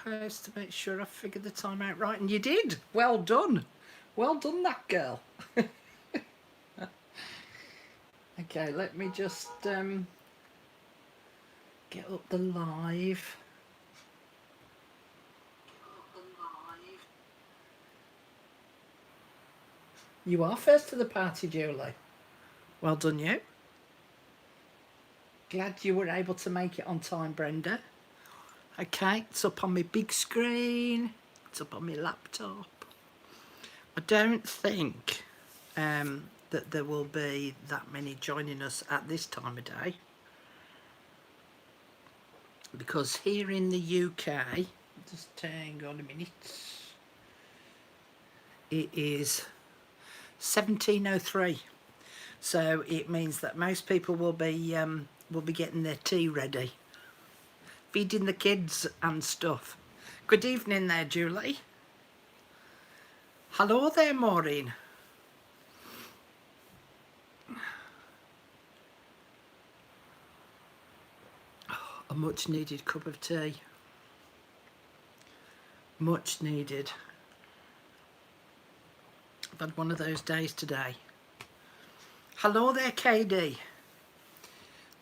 post to make sure I figured the time out right, and you did. Well done. Well done, that girl. Okay, let me just get up the live. You are first to the party, Julie. Well done, you. Glad you were able to make it on time, Brenda. Okay, it's up on my big screen. It's up on my laptop. I don't think that there will be that many joining us at this time of day, because here in the UK, just hang on a minute, it is 17:03, so it means that most people will be getting their tea ready, feeding the kids and stuff. Good evening there, Julie. Hello there, Maureen. Oh, a much needed cup of tea. Much needed. I've had one of those days today. Hello there, KD.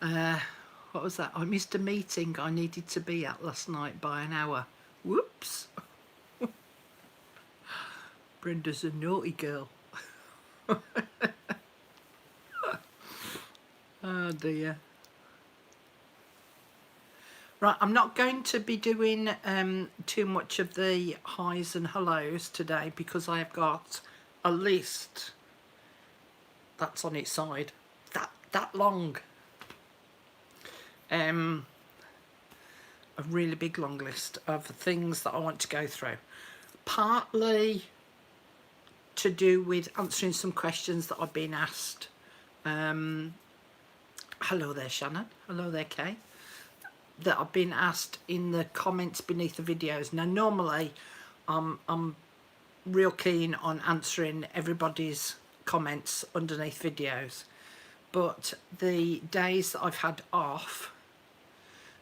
What was that? I missed a meeting I needed to be at last night by an hour. Whoops. Brenda's a naughty girl. Oh dear. Right, I'm not going to be doing too much of the highs and hellos today, because I have got a list that's on its side that long. A really big long list of things that I want to go through, partly to do with answering some questions that I've been asked. Hello there, Shannon. Hello there, Kay. That I've been asked in the comments beneath the videos. Now normally I'm real keen on answering everybody's comments underneath videos, but the days that I've had off,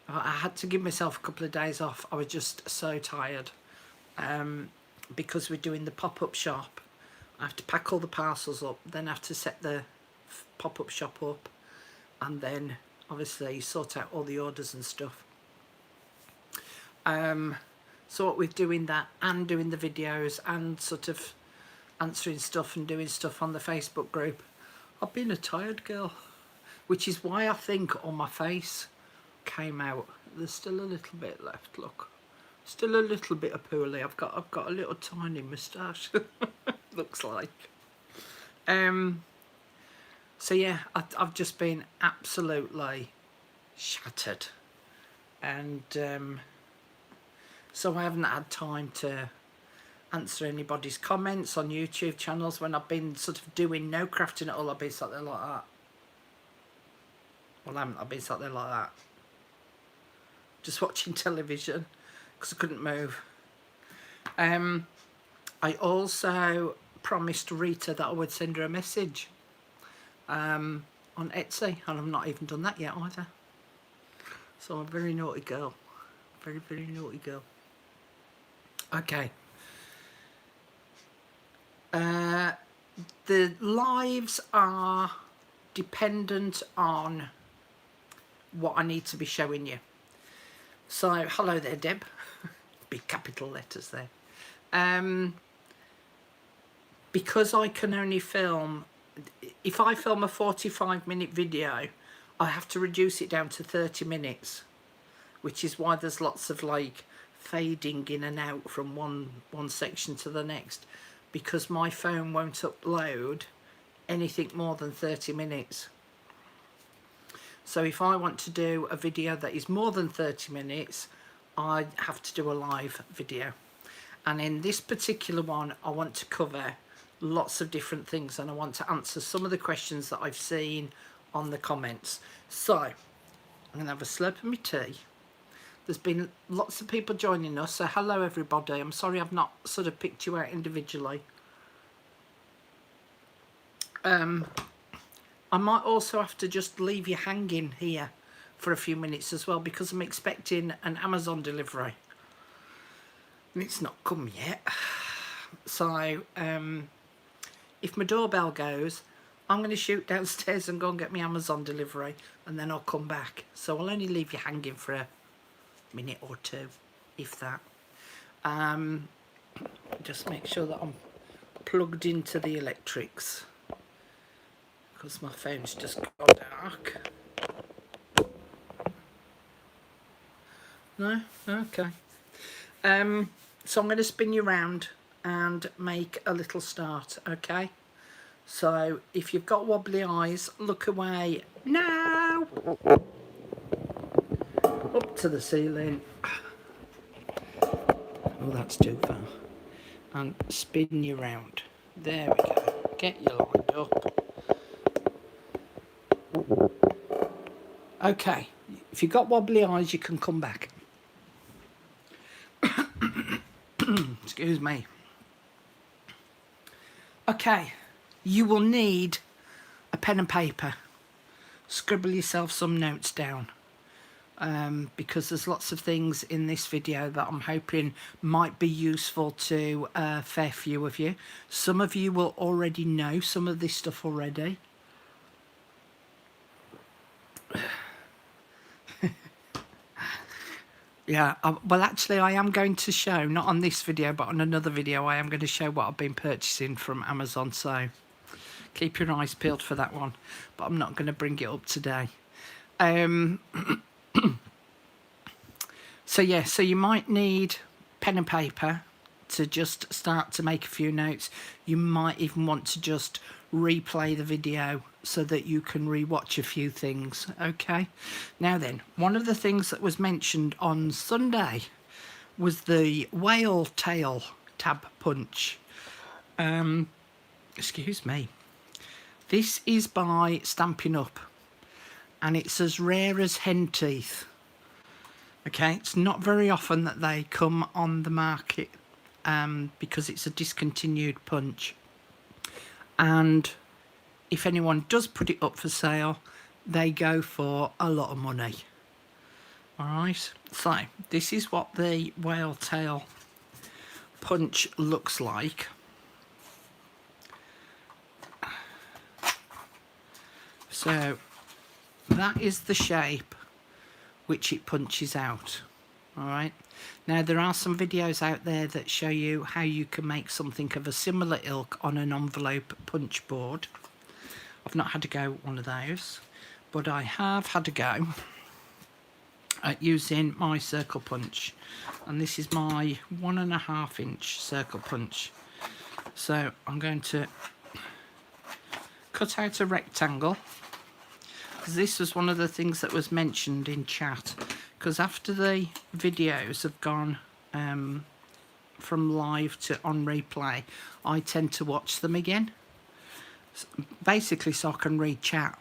I had to give myself a couple of days off. I was just so tired, because we're doing the pop-up shop. I have to pack all the parcels up, then I have to set the pop-up shop up, and then obviously sort out all the orders and stuff. So what with doing that and doing the videos and sort of answering stuff and doing stuff on the Facebook group, I've been a tired girl, which is why I think all my face came out. There's still a little bit left, look. Still a little bit of poolie. I've got a little tiny moustache. Looks like. So yeah, I've just been absolutely shattered, and so I haven't had time to answer anybody's comments on YouTube channels when I've been sort of doing no crafting at all. I've been sat there like that. Well, I've been sat there like that, just watching television, because I couldn't move. I also promised Rita that I would send her a message on Etsy, and I've not even done that yet either. So I'm a very naughty girl. Very, very naughty girl. Okay. The lives are dependent on what I need to be showing you. So, hello there, Deb. Big capital letters there. Because I can only film, if I film a 45-minute video, I have to reduce it down to 30 minutes, which is why there's lots of like fading in and out from one section to the next, because my phone won't upload anything more than 30 minutes. So if I want to do a video that is more than 30 minutes, I have to do a live video. And in this particular one, I want to cover lots of different things, and I want to answer some of the questions that I've seen on the comments. So I'm going to have a slurp of my tea. There's been lots of people joining us, so hello everybody. I'm sorry I've not sort of picked you out individually. I might also have to just leave you hanging here for a few minutes as well, because I'm expecting an Amazon delivery. and it's not come yet. So if my doorbell goes, I'm going to shoot downstairs and go and get my Amazon delivery, and then I'll come back. So I'll only leave you hanging for a minute or two, if that. Just make sure that I'm plugged into the electrics, because my phone's just gone dark. No? Okay. So I'm going to spin you round and make a little start, okay? So if you've got wobbly eyes, look away now. Up to the ceiling. Oh, that's too far. And spin you round. There we go. Get you lined up. Okay. If you've got wobbly eyes, you can come back. Excuse me. Okay. You will need a pen and paper. Scribble yourself some notes down. Because there's lots of things in this video that I'm hoping might be useful to a fair few of you. Some of you will already know some of this stuff already. Yeah, well actually I am going to show, not on this video but on another video, I am going to show what I've been purchasing from Amazon, so keep your eyes peeled for that one, but I'm not going to bring it up today. So yeah, so you might need pen and paper to just start to make a few notes. You might even want to just replay the video so that you can rewatch a few things, okay? Now then, one of the things that was mentioned on Sunday was the whale tail tab punch. Excuse me. This is by Stampin' Up, and it's as rare as hen teeth. Okay, it's not very often that they come on the market because it's a discontinued punch. And if anyone does put it up for sale, they go for a lot of money. Alright, so this is what the whale tail punch looks like. So that is the shape which it punches out. Alright, now there are some videos out there that show you how you can make something of a similar ilk on an envelope punch board. I've not had to go with one of those, but I have had to go at using my circle punch, and this is my 1.5 inch circle punch. So I'm going to cut out a rectangle. This was one of the things that was mentioned in chat, because after the videos have gone from live to on replay, I tend to watch them again, basically so I can read chat,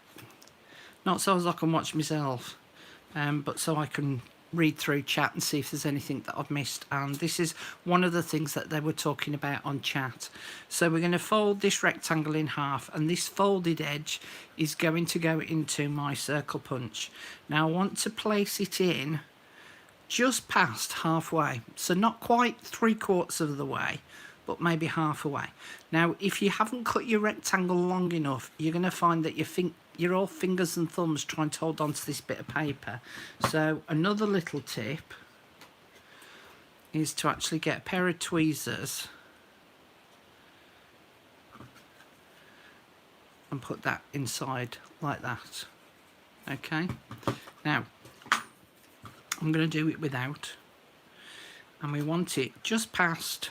not so as I can watch myself, but so I can read through chat and see if there's anything that I've missed. And this is one of the things that they were talking about on chat. So we're going to fold this rectangle in half, and this folded edge is going to go into my circle punch. Now I want to place it in just past halfway, so not quite 3/4 of the way, but maybe half away. Now if you haven't cut your rectangle long enough, you're going to find that you're all fingers and thumbs trying to hold on to this bit of paper. So another little tip is to actually get a pair of tweezers and put that inside like that. Okay, now I'm going to do it without, and we want it just past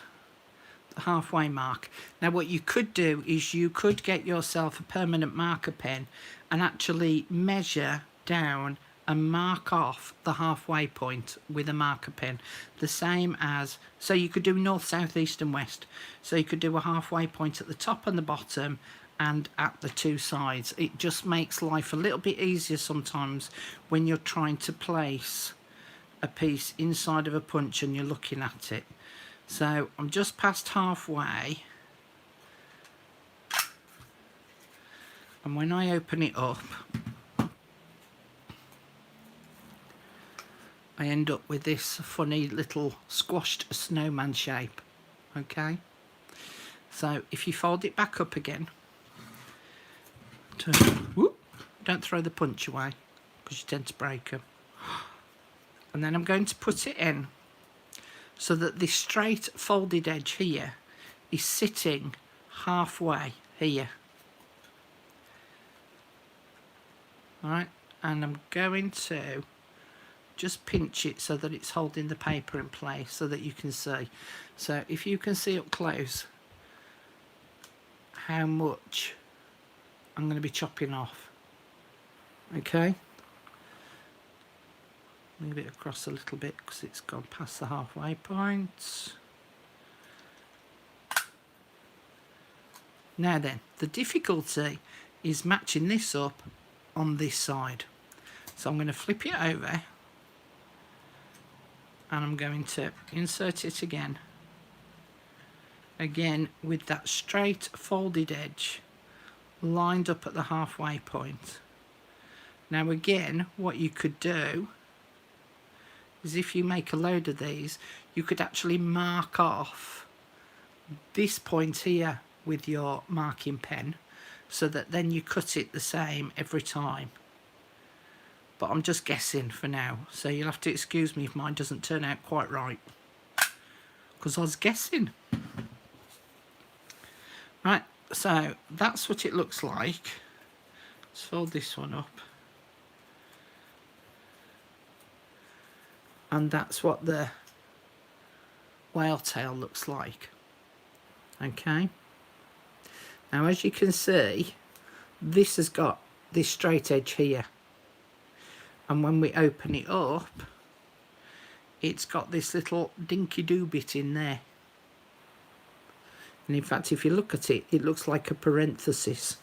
the halfway mark. Now what you could do is you could get yourself a permanent marker pen and actually measure down and mark off the halfway point with a marker pen, the same as, so you could do north, south, east and west. So you could do a halfway point at the top and the bottom and at the two sides. It just makes life a little bit easier sometimes when you're trying to place a piece inside of a punch and you're looking at it. So I'm just past halfway, and when I open it up, I end up with this funny little squashed snowman shape. Okay, so if you fold it back up again, whoop, don't throw the punch away because you tend to break them. And then I'm going to put it in so that this straight folded edge here is sitting halfway here. Alright, and I'm going to just pinch it so that it's holding the paper in place so that you can see. So if you can see up close how much I'm going to be chopping off. Okay, move it across a little bit because it's gone past the halfway point. Now then, the difficulty is matching this up on this side. So I'm going to flip it over and I'm going to insert it again with that straight folded edge lined up at the halfway point. Now again, what you could do is, if you make a load of these, you could actually mark off this point here with your marking pen so that then you cut it the same every time. But I'm just guessing for now, so you'll have to excuse me if mine doesn't turn out quite right, because I was guessing. Right, so that's what it looks like. Let's fold this one up. And that's what the whale tail looks like. Okay. Now as you can see, this has got this straight edge here. And when we open it up, it's got this little dinky-doo bit in there. And in fact, if you look at it, it looks like a parenthesis.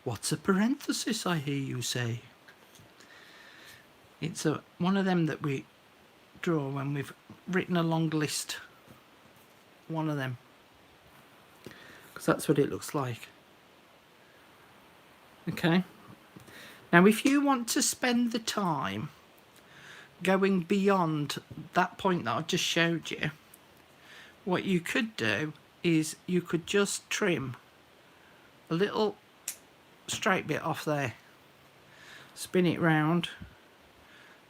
What's a parenthesis, I hear you say? It's one of them that we draw when we've written a long list. One of them. Because that's what it looks like. Okay. Now, if you want to spend the time going beyond that point that I just showed you, what you could do is you could just trim a little straight bit off there, spin it round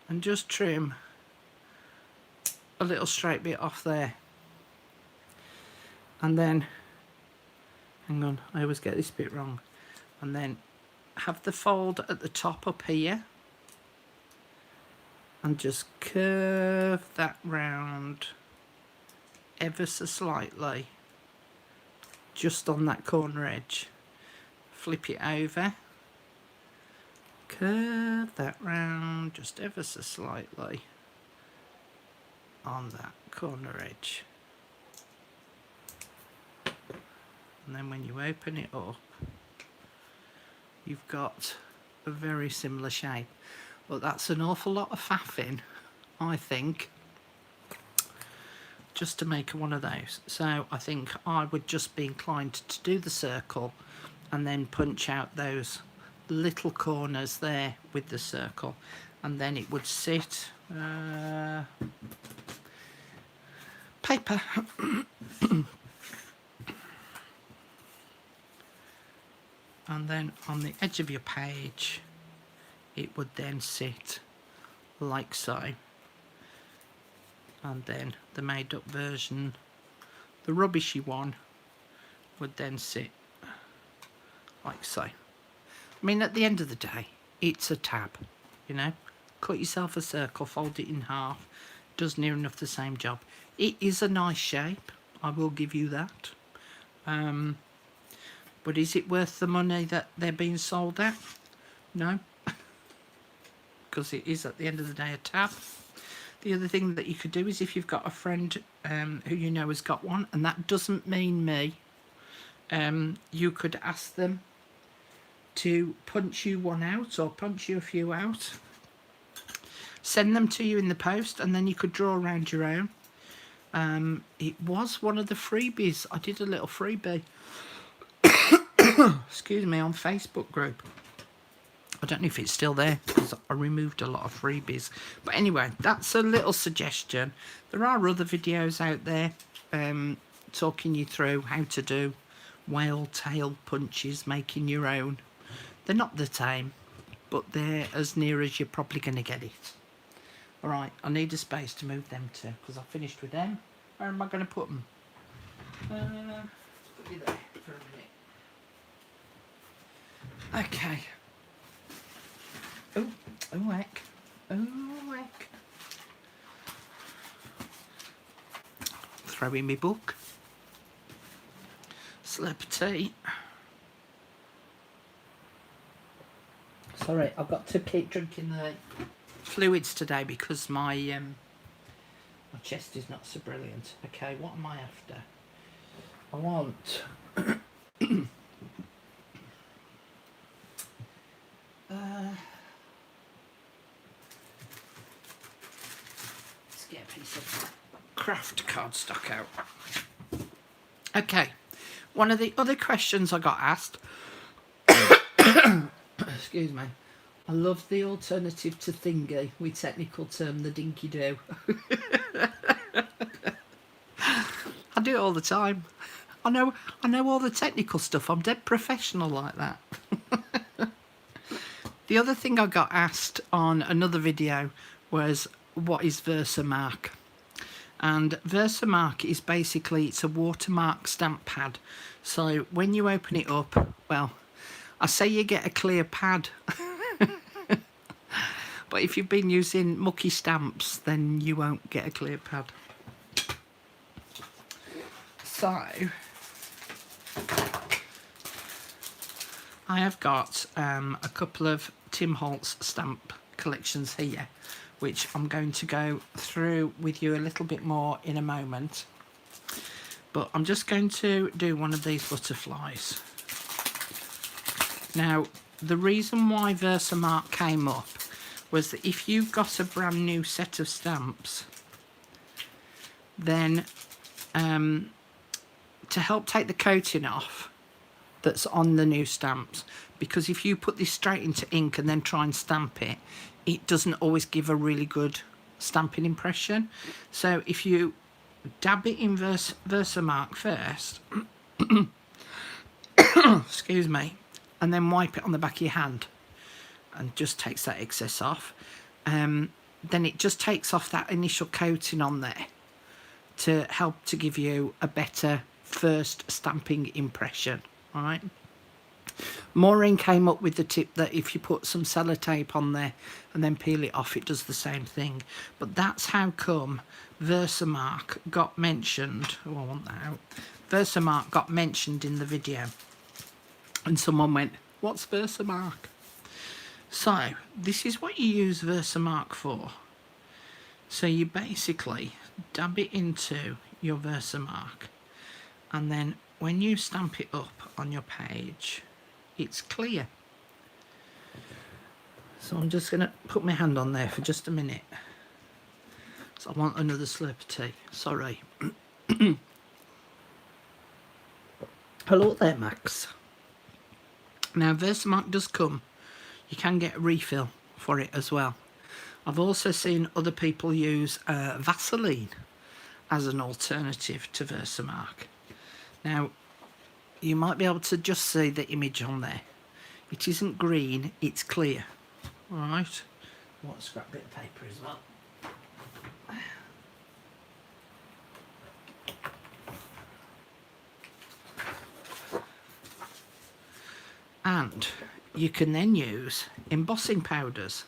and just trim a little straight bit off there. And then, hang on, I always get this bit wrong. And then have the fold at the top up here and just curve that round ever so slightly just on that corner edge. Flip it over, curve that round just ever so slightly on that corner edge, and then when you open it up, you've got a very similar shape. But that's an awful lot of faffing, I think, just to make one of those. So I think I would just be inclined to do the circle and then punch out those little corners there with the circle, and then it would sit paper. And then on the edge of your page it would then sit like so, and then the made up version, the rubbishy one, would then sit like so. I mean, at the end of the day, it's a tab, you know. Cut yourself a circle, fold it in half, does near enough the same job. It is a nice shape, I will give you that. But is it worth the money that they're being sold at? No. Because it is, at the end of the day, a tab. The other thing that you could do is, if you've got a friend who you know has got one, and that doesn't mean me, you could ask them to punch you one out, or punch you a few out, send them to you in the post, and then you could draw around your own. It was one of the freebies. I did a little freebie excuse me, on Facebook group. I don't know if it's still there because I removed a lot of freebies. But anyway, that's a little suggestion. There are other videos out there talking you through how to do whale tail punches, making your own. They're not the same, but they're as near as you're probably going to get it. Alright, I need a space to move them to, because I finished with them. Where am I going to put them? Put you there for a minute. Okay. Oh, heck. Oh, heck. Throw in my book. Slurp of tea. Sorry, I've got to keep drinking the fluids today because my chest is not so brilliant. Okay, what am I after? I want let's get a piece of craft cardstock out. Okay, one of the other questions I got asked, excuse me, I love the alternative to thingy, we technical term the dinky do. I do it all the time. I know all the technical stuff. I'm dead professional like that. The other thing I got asked on another video was, what is Versamark? And Versamark is basically, it's a watermark stamp pad. So when you open it up, well, I say you get a clear pad. But if you've been using mucky stamps, then you won't get a clear pad. So I have got a couple of Tim Holtz stamp collections here, which I'm going to go through with you a little bit more in a moment. But I'm just going to do one of these butterflies. Now, the reason why Versamark came up was that if you've got a brand new set of stamps, then to help take the coating off that's on the new stamps, because if you put this straight into ink and then try and stamp it, it doesn't always give a really good stamping impression. So if you dab it in Versamark first, excuse me, and then wipe it on the back of your hand and just takes that excess off, then it just takes off that initial coating on there to help to give you a better first stamping impression. All right. Maureen came up with the tip that if you put some sellotape on there and then peel it off, it does the same thing. But that's how come Versamark got mentioned. Oh, I want that out. Versamark got mentioned in the video. And someone went, what's Versamark? So, this is what you use Versamark for. So you basically dab it into your Versamark, and then when you stamp it up on your page, it's clear. So I'm just going to put my hand on there for just a minute. So I want another slurp of tea. Sorry. Hello there, Max. Now, Versamark does come. You can get a refill for it as well. I've also seen other people use Vaseline as an alternative to Versamark. Now, you might be able to just see the image on there. It isn't green, it's clear. Alright. I want a scrap bit of paper as well. And you can then use embossing powders,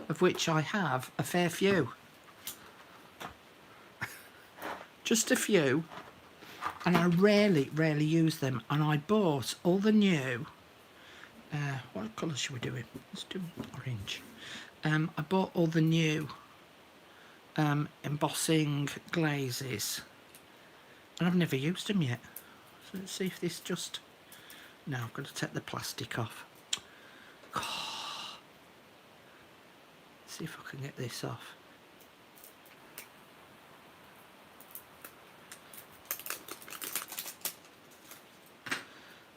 of which I have a fair few. Just a few, and I rarely use them. And I bought all the new, what colour should we do it? Let's do orange. I bought all the new embossing glazes, and I've never used them yet. So let's see if this just... No, I've got to take the plastic off. See if I can get this off.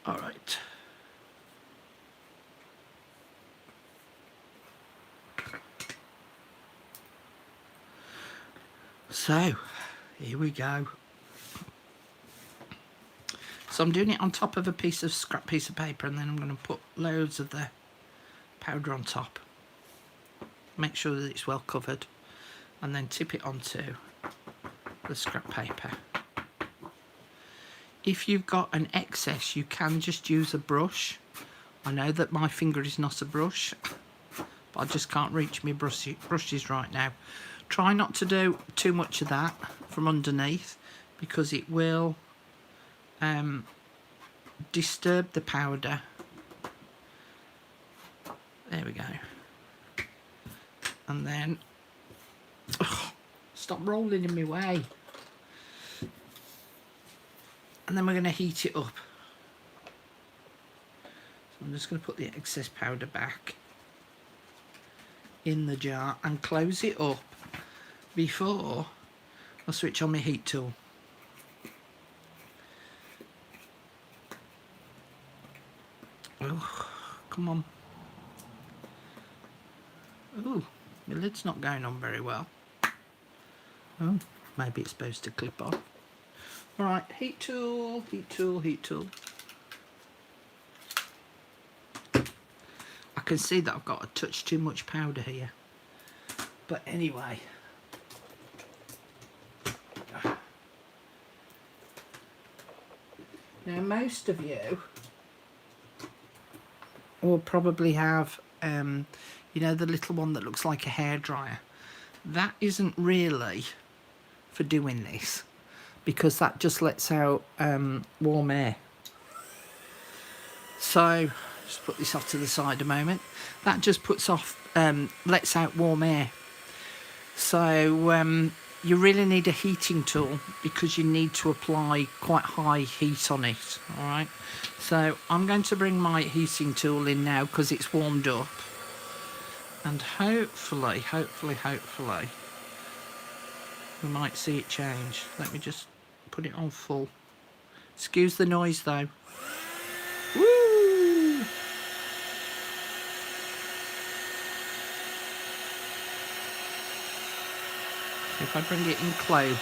All right. So, here we go. So I'm doing it on top of a scrap piece of paper, and then I'm going to put loads of the powder on top. Make sure that it's well covered, and then tip it onto the scrap paper. If you've got an excess, you can just use a brush. I know that my finger is not a brush, but I just can't reach my brushes right now. Try not to do too much of that from underneath, because it will disturb the powder. There we go. And then, stop rolling in my way. And then we're going to heat it up. So I'm just going to put the excess powder back in the jar and close it up before I switch on my heat tool. Oh, come on. Ooh, my lid's not going on very well. Oh, maybe it's supposed to clip on. Alright, heat tool, heat tool, heat tool. I can see that I've got a touch too much powder here. But anyway. Now most of you will probably have, you know, the little one that looks like a hairdryer. That isn't really for doing this, because that just lets out warm air. So just put this off to the side a moment. That just puts off, lets out warm air. So you really need a heating tool, because you need to apply quite high heat on it. All right. So I'm going to bring my heating tool in now, because it's warmed up, and hopefully we might see it change. Let me just put it on full. Excuse the noise though. Woo! If I bring it in close,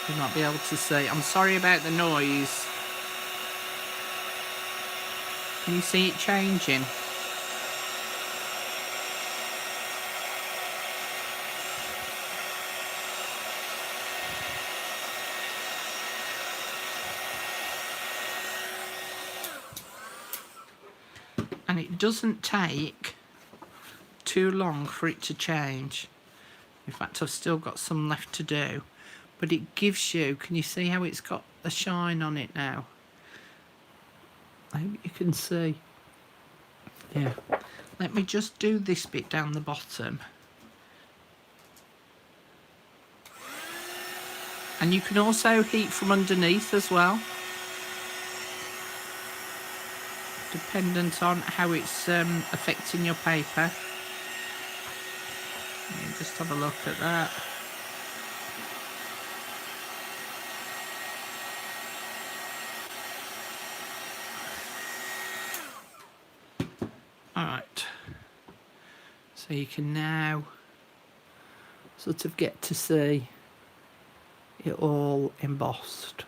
you might be able to see. I'm sorry about the noise. Can you see it changing? And it doesn't take too long for it to change. In fact, I've still got some left to do, but it gives you, can you see how it's got a shine on it now? I hope you can see. Yeah. Let me just do this bit down the bottom. And you can also heat from underneath as well, dependent on how it's affecting your paper. Just have a look at that. Alright, so you can now sort of get to see it all embossed.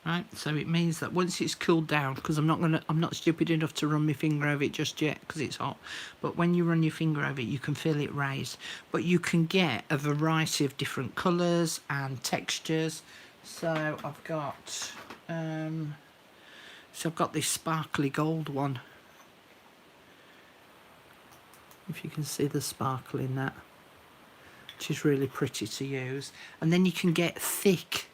Right, so it means that once it's cooled down, because I'm not stupid enough to run my finger over it just yet because it's hot, but when you run your finger over it, you can feel it raise. But you can get a variety of different colours and textures. So I've got this sparkly gold one. If you can see the sparkle in that, which is really pretty to use. And then you can get thick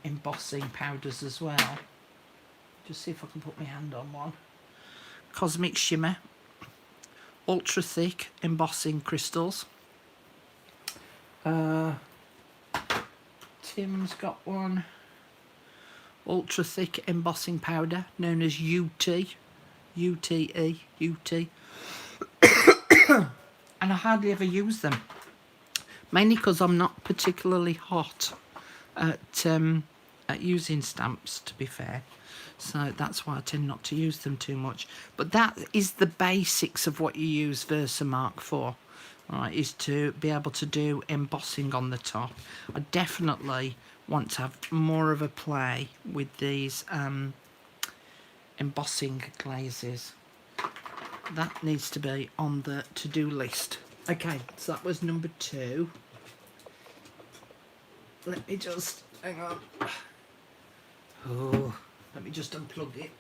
embossing powders as well. Just see if I can put my hand on one. Cosmic Shimmer, ultra thick embossing crystals. Tim's got one, ultra thick embossing powder known as UT. And I hardly ever use them, mainly because I'm not particularly hot at at using stamps, to be fair, so that's why I tend not to use them too much. But that is the basics of what you use Versamark for, right, is to be able to do embossing on the top. I definitely want to have more of a play with these embossing glazes. That needs to be on the to-do list. Okay, so that was number 2. Let me just, hang on. Oh, let me just unplug it.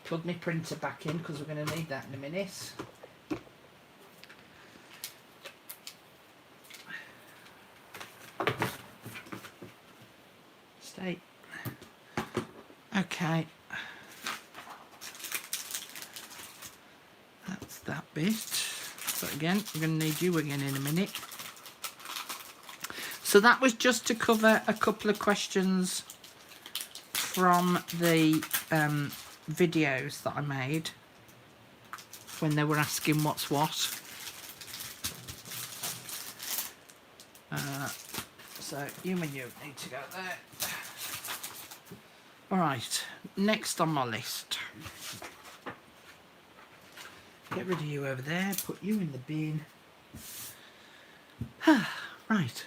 Plug my printer back in because we're going to need that in a minute. Stay. Okay. That's that bit. So again, we're going to need you again in a minute. So that was just to cover a couple of questions from the videos that I made when they were asking what's what. So you and you need to go there. Alright, next on my list. Get rid of you over there, put you in the bin. Right.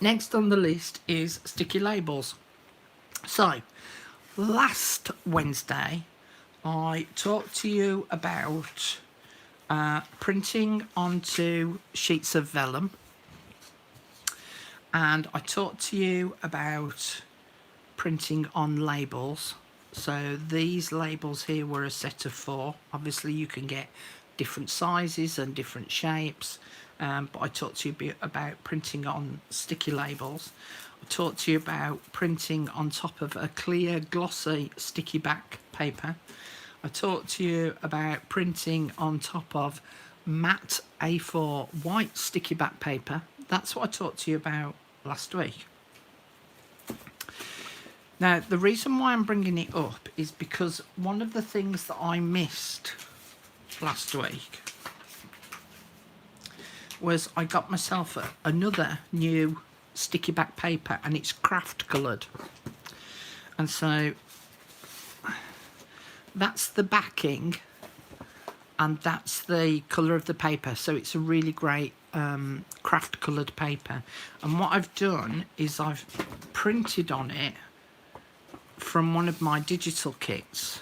Next on the list is sticky labels. So, last Wednesday, I talked to you about printing onto sheets of vellum. And I talked to you about printing on labels. So these labels here were a set of 4. Obviously you can get different sizes and different shapes. But I talked to you about printing on sticky labels. I talked to you about printing on top of a clear glossy sticky back paper. I talked to you about printing on top of matte A4 white sticky back paper. That's what I talked to you about last week. Now the reason why I'm bringing it up is because one of the things that I missed last week was I got myself another new sticky back paper, and it's craft coloured, and so that's the backing and that's the colour of the paper. So it's a really great craft coloured paper, and what I've done is I've printed on it from one of my digital kits.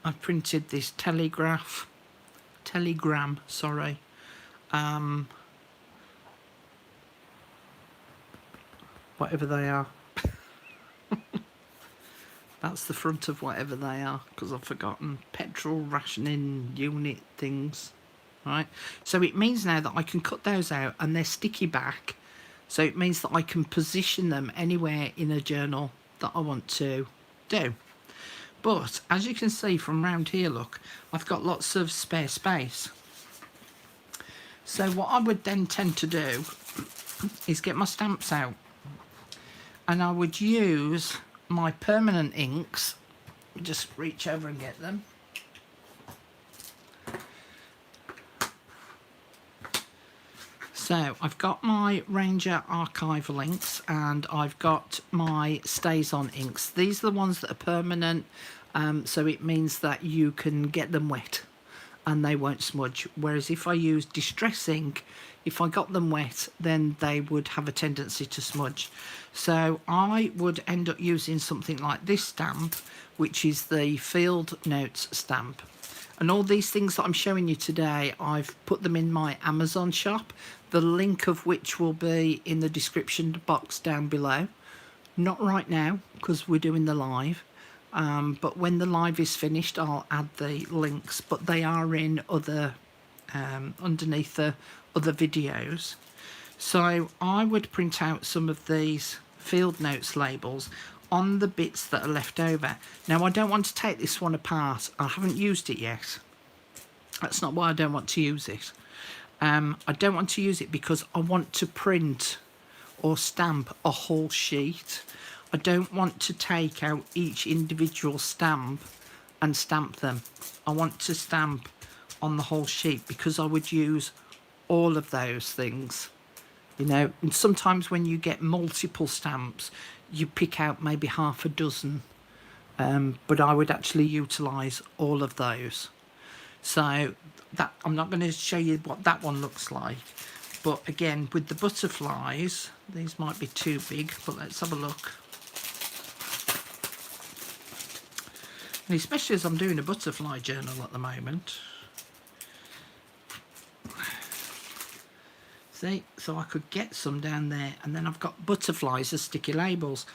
I've printed this telegram, sorry, whatever they are. That's the front of whatever they are, because I've forgotten. Petrol rationing unit things, right? So it means now that I can cut those out, and they're sticky back, so it means that I can position them anywhere in a journal that I want to do. But as you can see from round here, look, I've got lots of spare space. So what I would then tend to do is get my stamps out, and I would use my permanent inks. Just reach over and get them. So I've got my Ranger archival inks, and I've got my Stays On inks. These are the ones that are permanent, so it means that you can get them wet and they won't smudge. Whereas if I use Distress ink, if I got them wet, then they would have a tendency to smudge. So I would end up using something like this stamp, which is the Field Notes stamp. And all these things that I'm showing you today, I've put them in my Amazon shop, the link of which will be in the description box down below. Not right now, because we're doing the live. But when the live is finished, I'll add the links. But they are in other, underneath the other videos. So I would print out some of these Field Notes labels on the bits that are left over. Now I don't want to take this one apart. I haven't used it yet. That's not why I don't want to use it. I don't want to use it because I want to print or stamp a whole sheet. I don't want to take out each individual stamp and stamp them. I want to stamp on the whole sheet, because I would use all of those things, you know. And sometimes when you get multiple stamps, you pick out maybe half a dozen, but I would actually utilize all of those. So that, I'm not going to show you what that one looks like, but again, with the butterflies, these might be too big, but let's have a look. And especially as I'm doing a butterfly journal at the moment. See, so I could get some down there, and then I've got butterflies as sticky labels.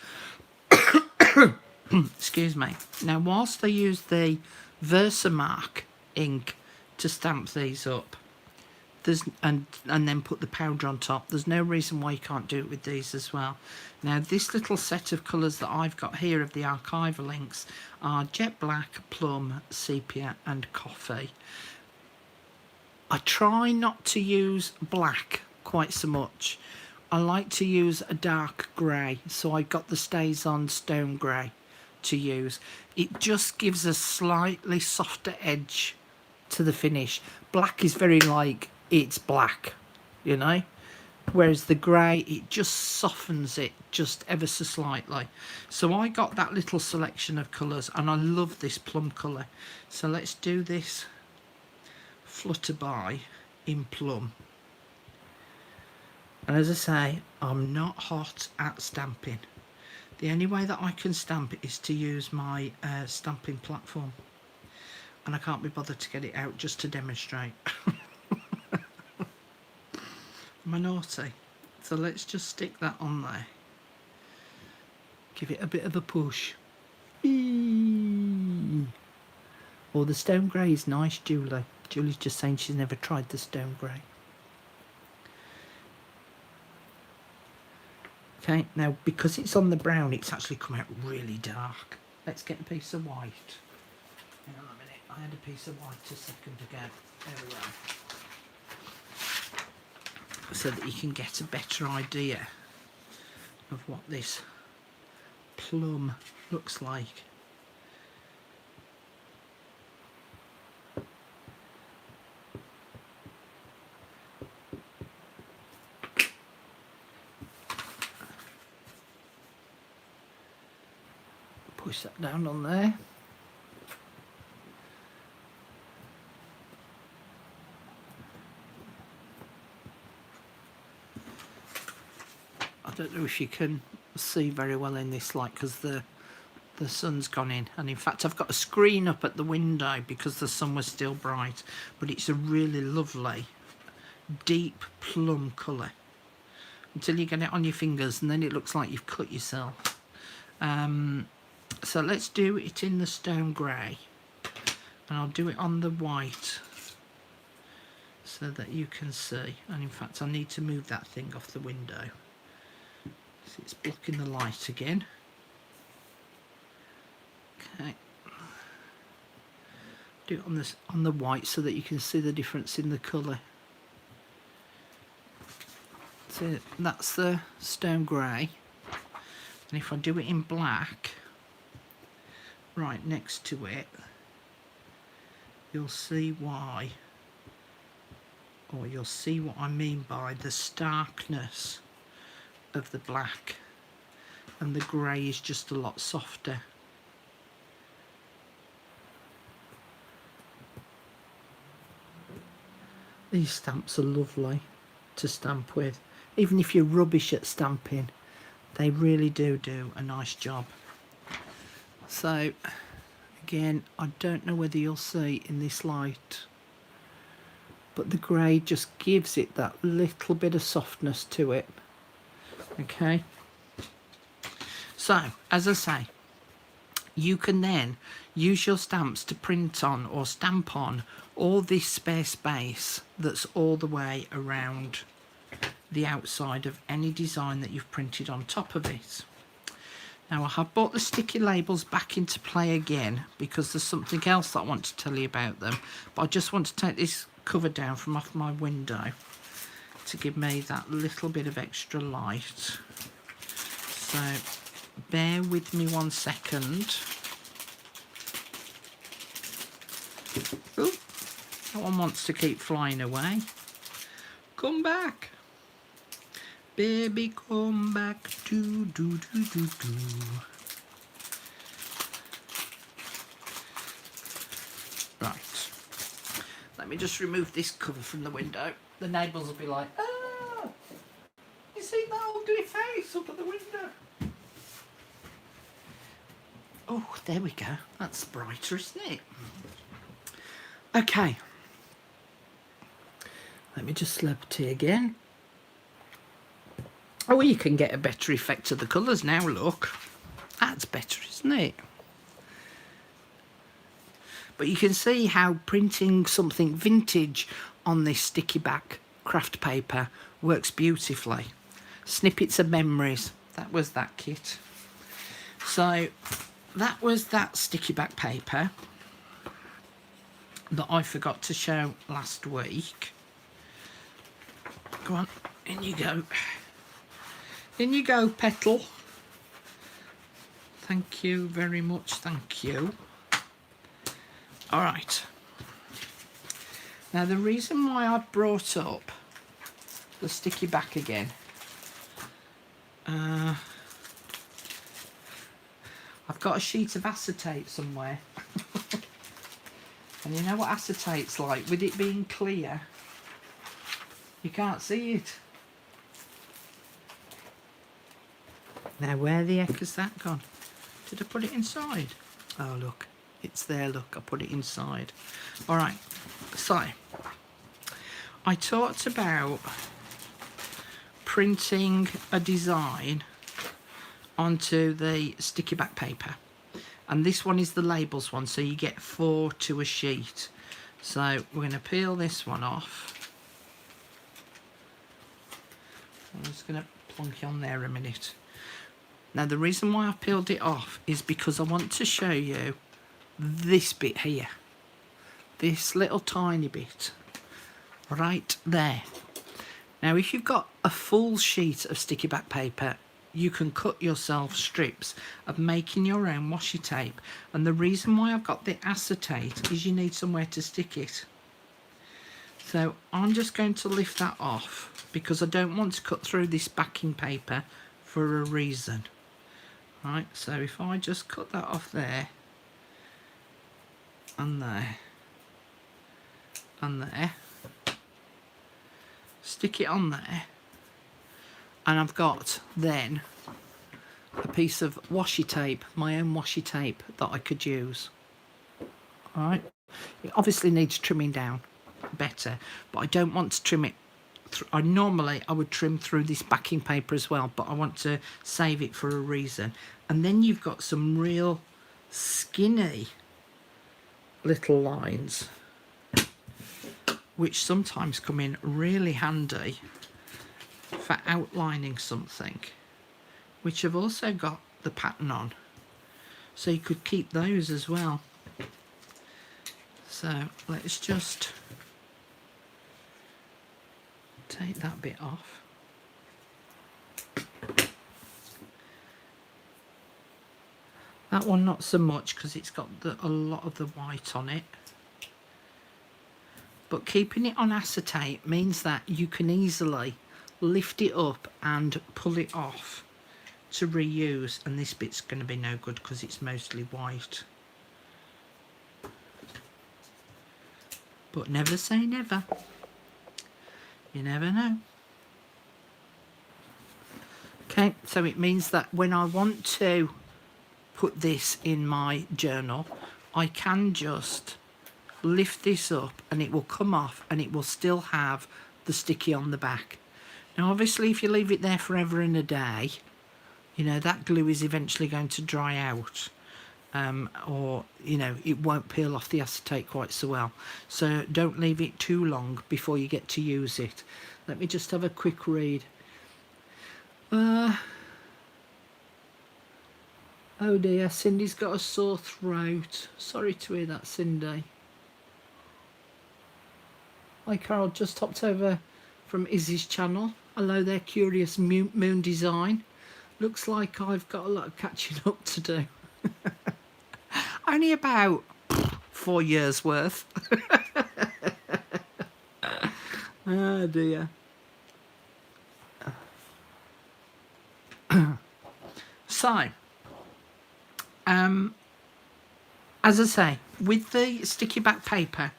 Excuse me. Now, whilst I use the Versamark ink to stamp these up, there's and then put the powder on top, there's no reason why you can't do it with these as well. Now, this little set of colours that I've got here of the archival inks are jet black, plum, sepia and coffee. I try not to use black quite so much. I like to use a dark grey, so I got the Stays On Stone Grey to use. It just gives a slightly softer edge to the finish. Black is very like, it's black, you know, whereas the grey, it just softens it just ever so slightly. So I got that little selection of colours, and I love this plum colour. So let's do this Flutterby in plum. And as I say, I'm not hot at stamping. The only way that I can stamp it is to use my stamping platform, and I can't be bothered to get it out just to demonstrate. Am I naughty? So let's just stick that on there. Give it a bit of a push. Eee. Oh, the stone grey is nice, Julie. Julie's just saying she's never tried the stone grey. Okay, now because it's on the brown, it's actually come out really dark. Let's get a piece of white. Hang on a minute, I had a piece of white a second ago. There we go. So that you can get a better idea of what this plum looks like. Push that down on there. I don't know if you can see very well in this light because the sun's gone in, and in fact I've got a screen up at the window because the sun was still bright, but it's a really lovely deep plum colour until you get it on your fingers, and then it looks like you've cut yourself. So let's do it in the stone grey, and I'll do it on the white so that you can see. And in fact I need to move that thing off the window. It's blocking the light again. Okay. Do it on this, on the white, so that you can see the difference in the colour. So that's the stone grey. And if I do it in black, right next to it, you'll see why, or you'll see what I mean by the starkness of the black, and the grey is just a lot softer. These stamps are lovely to stamp with. Even if you're rubbish at stamping, they really do a nice job. So again, I don't know whether you'll see in this light, but the grey just gives it that little bit of softness to it. Okay, so as I say, you can then use your stamps to print on or stamp on all this spare space that's all the way around the outside of any design that you've printed on top of it. Now I have brought the sticky labels back into play again because there's something else that I want to tell you about them, but I just want to take this cover down from off my window to give me that little bit of extra light. So bear with me 1 second. Ooh. That one wants to keep flying away. Come back. Baby, come back. Do, do, do, do, do. Right. Let me just remove this cover from the window. The neighbours will be like, oh, you see that ugly face up at the window? Oh, there we go. That's brighter, isn't it? Okay. Let me just slap tea again. Oh, you can get a better effect of the colours now, look. That's better, isn't it? But you can see how printing something vintage on this sticky back craft paper works beautifully. Snippets of memories. That was that kit. So that was that sticky back paper that I forgot to show last week. Go on, in you go. In you go, Petal. Thank you very much, thank you. All right. Now the reason why I brought up the sticky back again, I've got a sheet of acetate somewhere. And you know what acetate's like? With it being clear, you can't see it. Now where the heck has that gone? Did I put it inside? Oh look, it's there, look, I put it inside. Alright, so I talked about printing a design onto the sticky back paper. And this one is the labels one, so you get 4 to a sheet. So we're going to peel this one off. I'm just going to plonk it on there a minute. Now the reason why I've peeled it off is because I want to show you this bit here. This little tiny bit. Right there. Now if you've got a full sheet of sticky back paper, you can cut yourself strips of making your own washi tape. And the reason why I've got the acetate is you need somewhere to stick it. So I'm just going to lift that off because I don't want to cut through this backing paper for a reason. Right, so if I just cut that off there, and there, and there, stick it on there, and I've got then a piece of washi tape, my own washi tape that I could use. Alright, it obviously needs trimming down better, but I don't want to trim it. I would trim through this backing paper as well, but I want to save it for a reason. And then you've got some real skinny little lines, which sometimes come in really handy for outlining something, which have also got the pattern on, so you could keep those as well. So let's just take that bit off. That one not so much because it's got a lot of the white on it. But keeping it on acetate means that you can easily lift it up and pull it off to reuse, and this bit's going to be no good because it's mostly white. But never say never. You never know. Okay, so it means that when I want to put this in my journal, I can just lift this up and it will come off and it will still have the sticky on the back. Now obviously if you leave it there forever and a day, you know, that glue is eventually going to dry out, or you know, it won't peel off the acetate quite so well. So don't leave it too long before you get to use it. Let me just have a quick read. Oh dear, Cindy's got a sore throat. Sorry to hear that, Cindy. Hi Carol, just hopped over from Izzy's channel. Hello there, Curious Moon Design. Looks like I've got a lot of catching up to do. Only about 4 years worth. Oh dear. So, as I say, with the sticky back paper,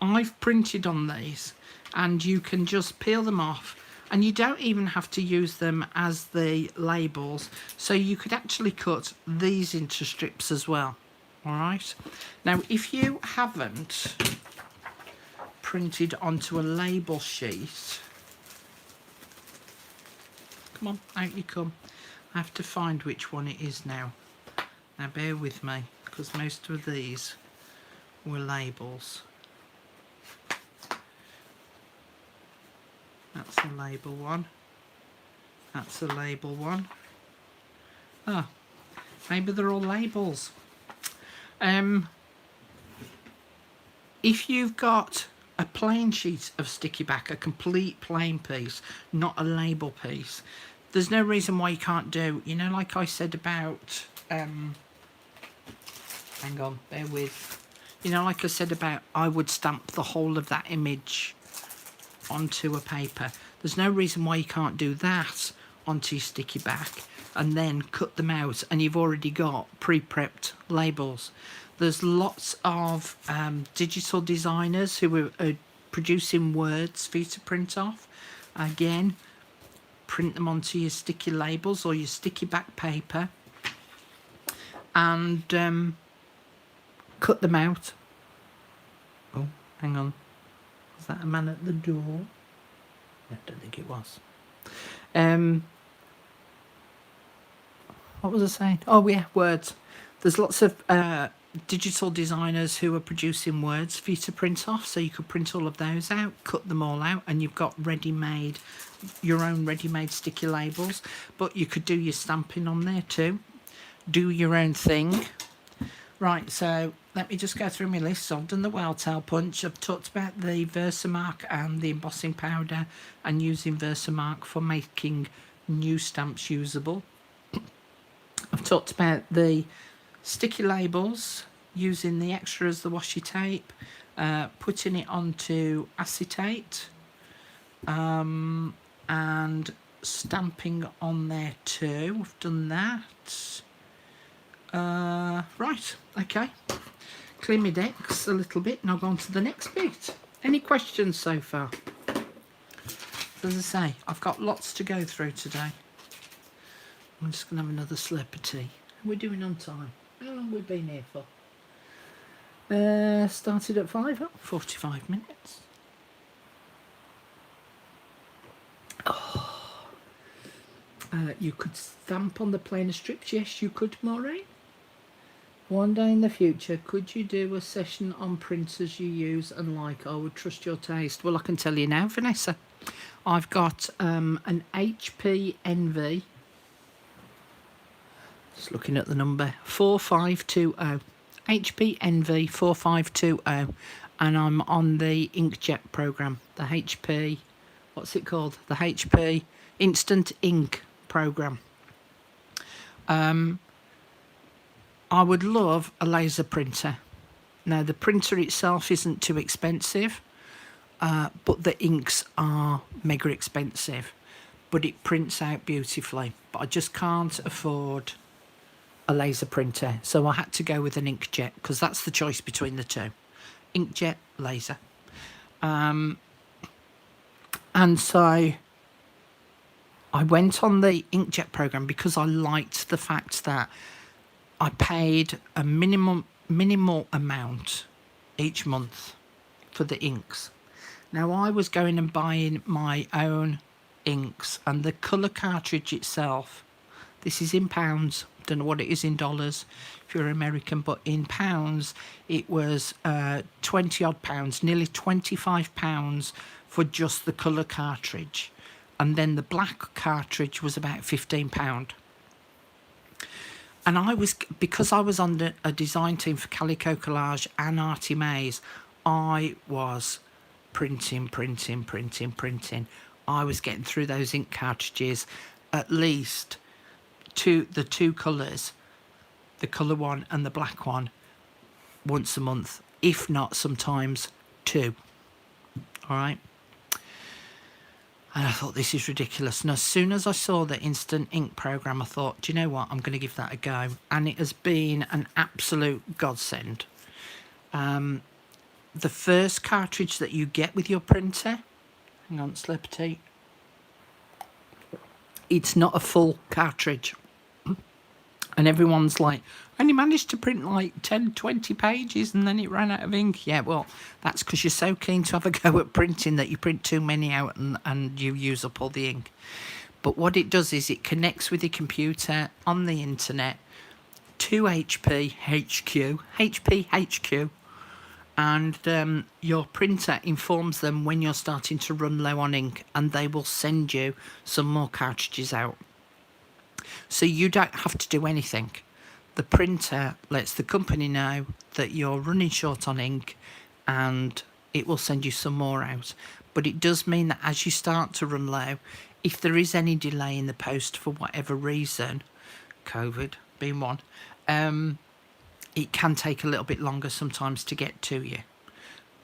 I've printed on these, and you can just peel them off, and you don't even have to use them as the labels, so you could actually cut these into strips as well. All right, now if you haven't printed onto a label sheet, come on, out you come. I have to find which one it is now. Now bear with me, because most of these were labels. That's a label one. That's a label one. Ah, maybe they're all labels. If you've got a plain sheet of sticky back, a complete plain piece, not a label piece, there's no reason why you can't do, you know, like I said about, hang on, bear with, you know, like I said about, I would stamp the whole of that image onto a paper. There's no reason why you can't do that onto your sticky back and then cut them out, and you've already got pre-prepped labels. There's lots of digital designers who are producing words for you to print off. Again, print them onto your sticky labels or your sticky back paper and cut them out. Oh, hang on. Was that a man at the door? I don't think it was. What was I saying? Oh yeah, words. There's lots of digital designers who are producing words for you to print off, so you could print all of those out, cut them all out, and you've got ready-made, your own ready-made sticky labels. But you could do your stamping on there too. Do your own thing. Right, so let me just go through my list. So I've done the Whale Tail Punch. I've talked about the Versamark and the embossing powder, and using Versamark for making new stamps usable. I've talked about the sticky labels, using the extras, the washi tape, putting it onto acetate, and stamping on there too. I've done that. Right, okay. Clear my decks a little bit and I'll go on to the next bit. Any questions so far? As I say, I've got lots to go through today. I'm just going to have another slurp of tea. We're doing on time. How long have we been here for? Started at 5, 45 minutes. Oh. You could stamp on the plainer strips. Yes, you could, Maureen. One day in the future, could you do a session on printers you use and like? I would trust your taste. Well, I can tell you now, Vanessa. I've got an HP NV. Just looking at the number, 4520. HP NV 4520. And I'm on the inkjet program. The HP, what's it called? The HP Instant Ink program. I would love a laser printer. Now, the printer itself isn't too expensive, but the inks are mega expensive, but it prints out beautifully. But I just can't afford a laser printer, so I had to go with an inkjet, because that's the choice between the two. Inkjet, laser. And so I went on the inkjet program because I liked the fact that I paid a minimal amount each month for the inks. Now, I was going and buying my own inks, and the colour cartridge itself, this is in pounds, don't know what it is in dollars if you're American, but in pounds it was 20 odd pounds, nearly 25 pounds for just the colour cartridge, and then the black cartridge was about £15. And I was, because I was on a design team for Calico Collage and Artie Mays, I was printing. I was getting through those ink cartridges, at least the two colours, the colour one and the black one, once a month, if not sometimes two. All right. And I thought, this is ridiculous. And as soon as I saw the instant ink program, I thought, do you know what? I'm going to give that a go. And it has been an absolute godsend. The first cartridge that you get with your printer, hang on, Slurpee, it's not a full cartridge. And everyone's like, I only managed to print like 10, 20 pages and then it ran out of ink. Yeah, well, that's because you're so keen to have a go at printing that you print too many out and you use up all the ink. But what it does is it connects with your computer on the internet to HP HQ, and your printer informs them when you're starting to run low on ink, and they will send you some more cartridges out. So you don't have to do anything. The printer lets the company know that you're running short on ink, and it will send you some more out. But it does mean that as you start to run low, if there is any delay in the post for whatever reason, COVID being one, it can take a little bit longer sometimes to get to you.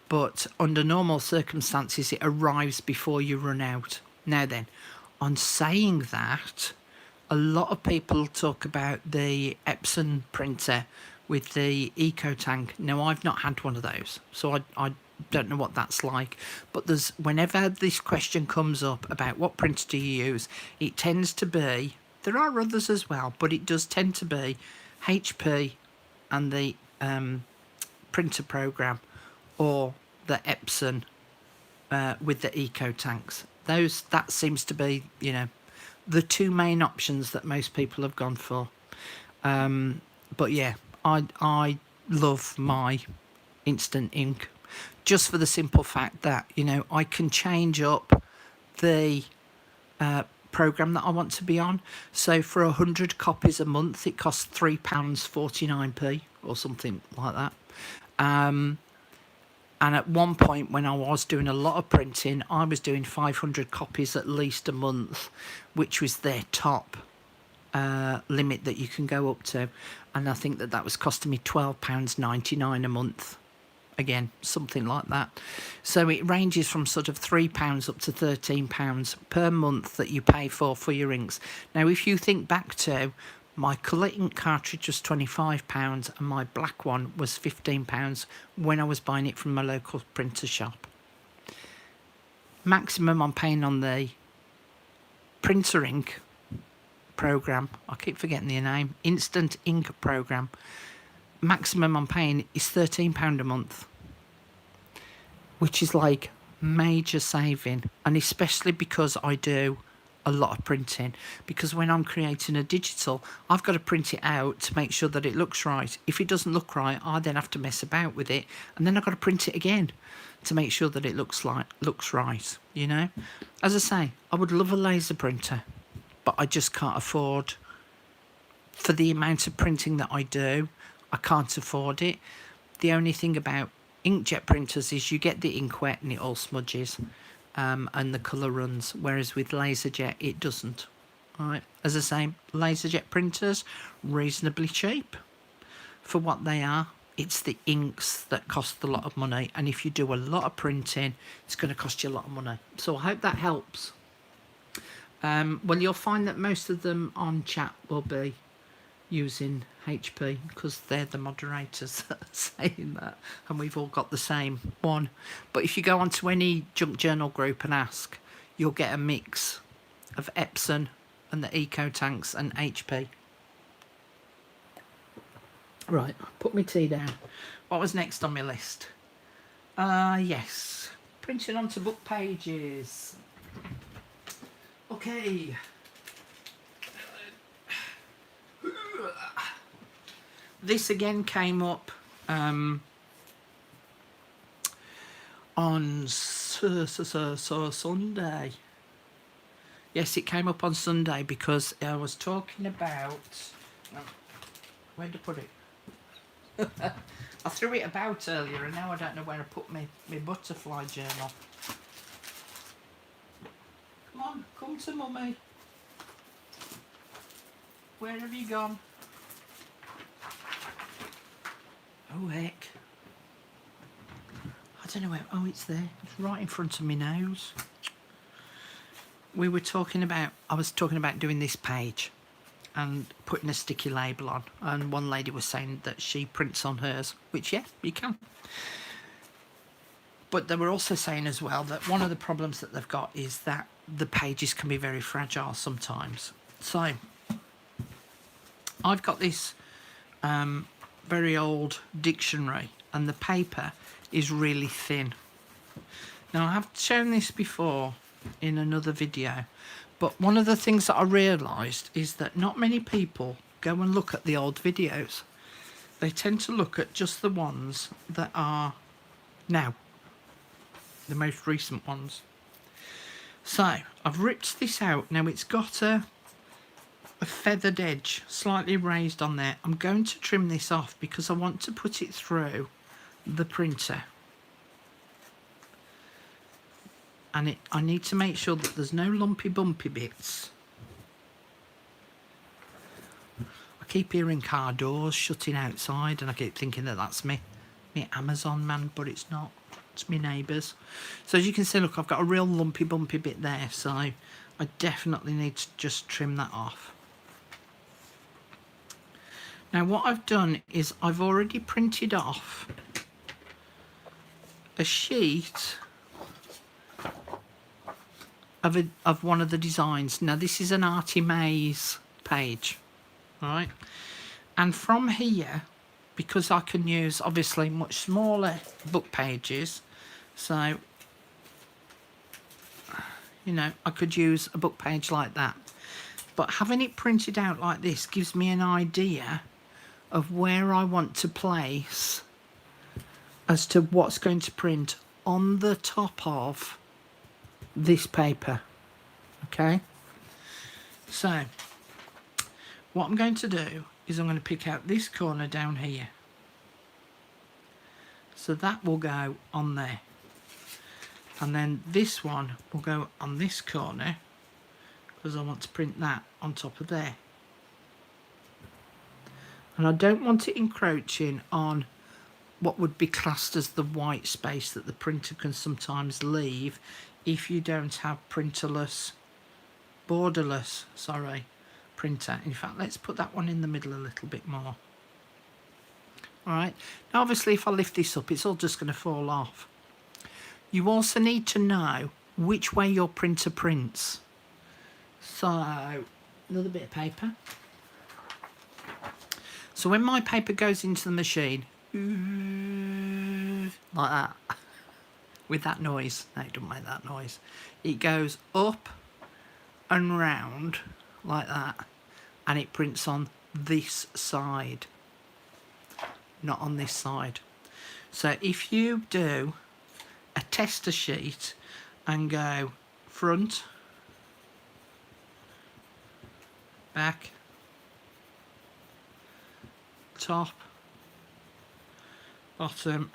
But under normal circumstances, it arrives before you run out. Now then, on saying that, a lot of people talk about the Epson printer with the eco tank. Now, I've not had one of those, so I don't know what that's like. But there's, whenever this question comes up about what printer do you use, it tends to be, there are others as well, but it does tend to be HP and the printer program, or the Epson with the eco tanks. That seems to be, you know, the two main options that most people have gone for. But yeah, I love my instant ink, just for the simple fact that, you know, I can change up the program that I want to be on. So for 100 copies a month, it costs £3.49p or something like that. And at one point, when I was doing a lot of printing, I was doing 500 copies at least a month, which was their top limit that you can go up to. And I think that was costing me £12.99 a month. Again, something like that. So it ranges from sort of £3 up to £13 per month that you pay for your inks. Now, if you think back to, my colour ink cartridge was £25 and my black one was £15 when I was buying it from my local printer shop. Maximum I'm paying on the printer ink program, I keep forgetting the name, instant ink program, maximum I'm paying is £13 a month, which is like major saving. And especially because I do a lot of printing, because when I'm creating a digital, I've got to print it out to make sure that it looks right. If it doesn't look right, I then have to mess about with it, and then I've got to print it again to make sure that it looks right, you know. As I say, I would love a laser printer, but I just can't afford, for the amount of printing that I do, I can't afford it. The only thing about inkjet printers is you get the ink wet and it all smudges. And the colour runs, whereas with LaserJet it doesn't. Right, as I say, LaserJet printers, reasonably cheap for what they are. It's the inks that cost a lot of money, and if you do a lot of printing, it's going to cost you a lot of money. So I hope that helps. Well, you'll find that most of them on chat will be using HP, because they're the moderators that are saying that, and we've all got the same one. But if you go onto any junk journal group and ask, you'll get a mix of Epson and the eco tanks and HP. Right, put my tea down. What was next on my list? Yes, printing onto book pages. Okay. This again came up on Sunday. Yes, it came up on Sunday because I was talking about... Where did I put it? I threw it about earlier and now I don't know where I put my butterfly journal. Come on, come to Mummy. Where have you gone? Oh heck. I don't know where. Oh, it's there. It's right in front of my nose. we were talking about, I was talking about doing this page and putting a sticky label on, and one lady was saying that she prints on hers, which, yeah, you can. But they were also saying as well that one of the problems that they've got is that the pages can be very fragile sometimes. So I've got this very old dictionary, and the paper is really thin. Now, I have shown this before in another video, but one of the things that I realised is that not many people go and look at the old videos. They tend to look at just the ones that are now, the most recent ones. So I've ripped this out. Now it's got a feathered edge, slightly raised on there. I'm going to trim this off because I want to put it through the printer. And I need to make sure that there's no lumpy bumpy bits. I keep hearing car doors shutting outside, and I keep thinking that that's me Amazon man, but it's not. It's my neighbours. So as you can see, look, I've got a real lumpy bumpy bit there, so I definitely need to just trim that off. Now what I've done is I've already printed off a sheet of one of the designs. Now this is an Artie Mays page, right? And from here, because I can use obviously much smaller book pages, so you know, I could use a book page like that, but having it printed out like this gives me an idea of where I want to place as to what's going to print on the top of this paper. Okay, so what I'm going to do is I'm going to pick out this corner down here, so that will go on there, and then this one will go on this corner because I want to print that on top of there, and I don't want it encroaching on what would be classed as the white space that the printer can sometimes leave if you don't have borderless printer. In fact, let's put that one in the middle a little bit more. Alright, now obviously if I lift this up, it's all just going to fall off. You also need to know which way your printer prints. So, another bit of paper. So when my paper goes into the machine, like that, with that noise, no, it doesn't make that noise, it goes up and round like that, and it prints on this side, not on this side. So if you do a tester sheet and go front, back, top, bottom,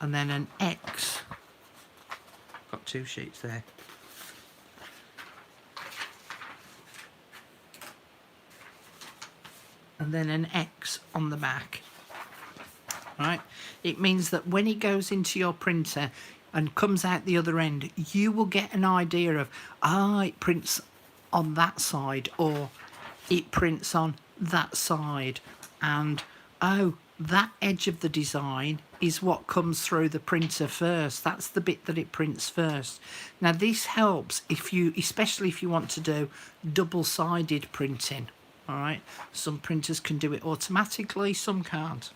and then an X, got two sheets there, and then an X on the back, right? It means that when it goes into your printer and comes out the other end, you will get an idea of, it prints on that side, or it prints on that side, and that edge of the design is what comes through the printer first. That's the bit that it prints first. Now this helps if you, especially if you want to do double-sided printing. All right, some printers can do it automatically, some can't.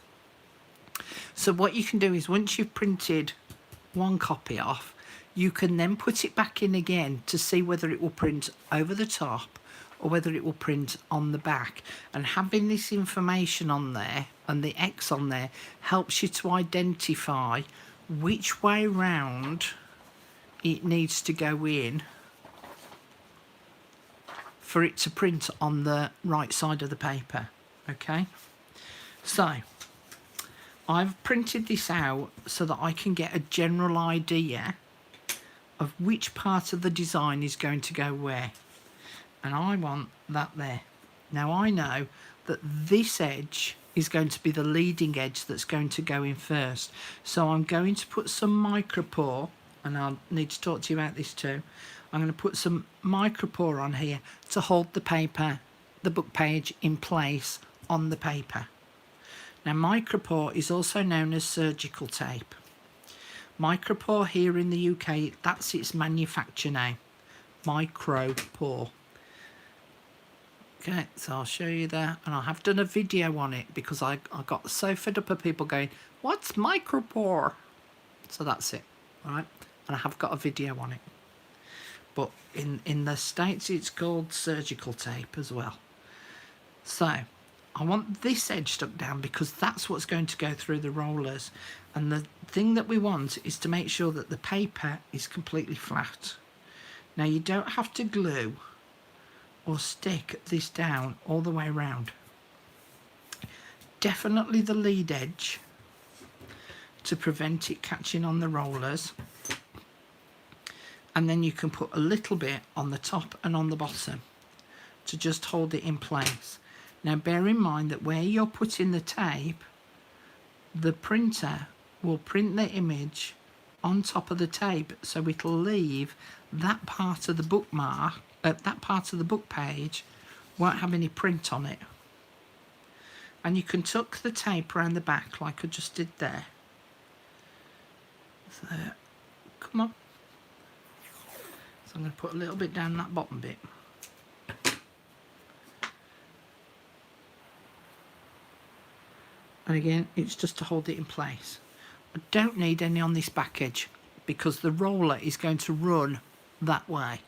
So what you can do is, once you've printed one copy off, you can then put it back in again to see whether it will print over the top or whether it will print on the back. And having this information on there and the X on there helps you to identify which way round it needs to go in for it to print on the right side of the paper. Okay, so I've printed this out so that I can get a general idea of which part of the design is going to go where, and I want that there. Now I know that this edge is going to be the leading edge that's going to go in first, so I'm going to put some micropore and I'll need to talk to you about this too, I'm going to put some micropore on here to hold the paper, the book page in place on the paper. Now micropore is also known as surgical tape. Micropore here in the UK, that's its manufacture name, micropore. Okay, so I'll show you there, and I have done a video on it because I got so fed up of people going, what's micropore? So that's it, all right? And I have got a video on it. But in the States, it's called surgical tape as well. So I want this edge stuck down because that's what's going to go through the rollers. And the thing that we want is to make sure that the paper is completely flat. Now you don't have to glue or stick this down all the way around. Definitely the lead edge to prevent it catching on the rollers, and then you can put a little bit on the top and on the bottom to just hold it in place. Now bear in mind that where you're putting the tape, the printer will print the image on top of the tape, so it'll leave that part of the bookmark, that part of the book page won't have any print on it. And you can tuck the tape around the back like I just did there. So, come on. So I'm going to put a little bit down that bottom bit. And again, it's just to hold it in place. I don't need any on this back edge because the roller is going to run that way.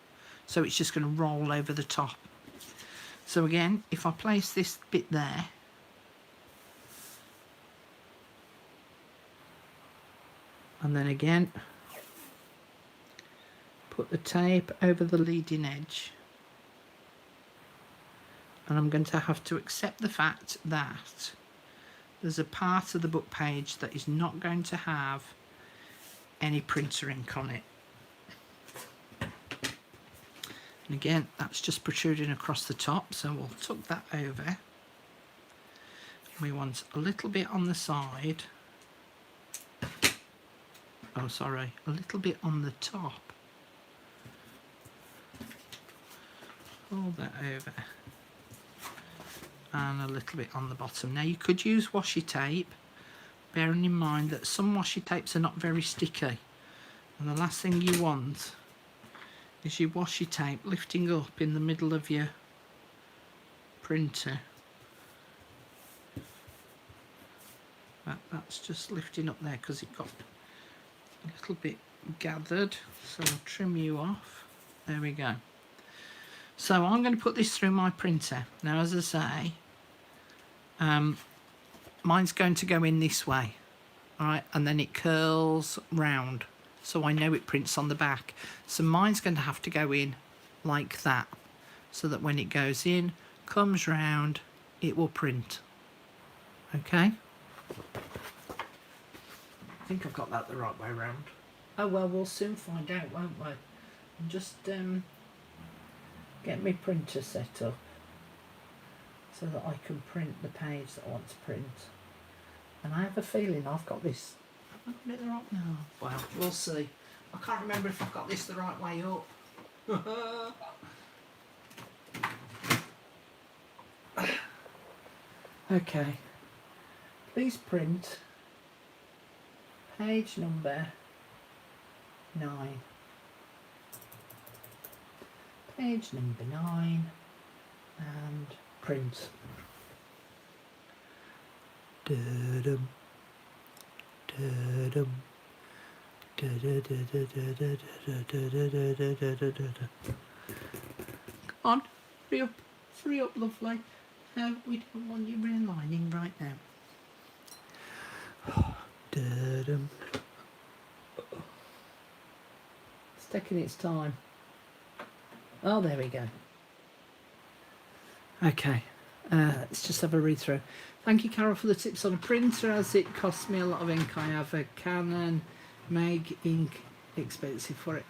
So it's just going to roll over the top. So again, if I place this bit there, and then again, put the tape over the leading edge, and I'm going to have to accept the fact that there's a part of the book page that is not going to have any printer ink on it. And again, that's just protruding across the top, so we'll tuck that over. We want a little bit on the side. Oh, sorry, a little bit on the top. Fold that over. And a little bit on the bottom. Now you could use washi tape, bearing in mind that some washi tapes are not very sticky. And the last thing you want is your washi tape lifting up in the middle of your printer. That's just lifting up there because it got a little bit gathered, so I'll trim you off. There we go. So I'm going to put this through my printer. Now, as I say, mine's going to go in this way, all right, and then it curls round, so I know it prints on the back. So mine's going to have to go in like that, so that when it goes in, comes round, it will print. Okay? I think I've got that the right way round. Oh well, we'll soon find out, won't we? I'm just get my printer set up so that I can print the page that I want to print. And I have a feeling I've got this. Have I got it the right? No. Well, we'll see. I can't remember if I've got this the right way up. Okay. Please print page number 9. Page number 9 and print. Da-dum, da-dum, da-da-da-da-da-da-da-da-da-da-da-da. Come on, hurry up, lovely. No, we don't want you realigning right now. Da-dum. It's taking its time. Oh, there we go. Okay, let's just have a read through. Thank you, Carol, for the tips on a printer, as it costs me a lot of ink. I have a Canon Meg ink, expensive for it.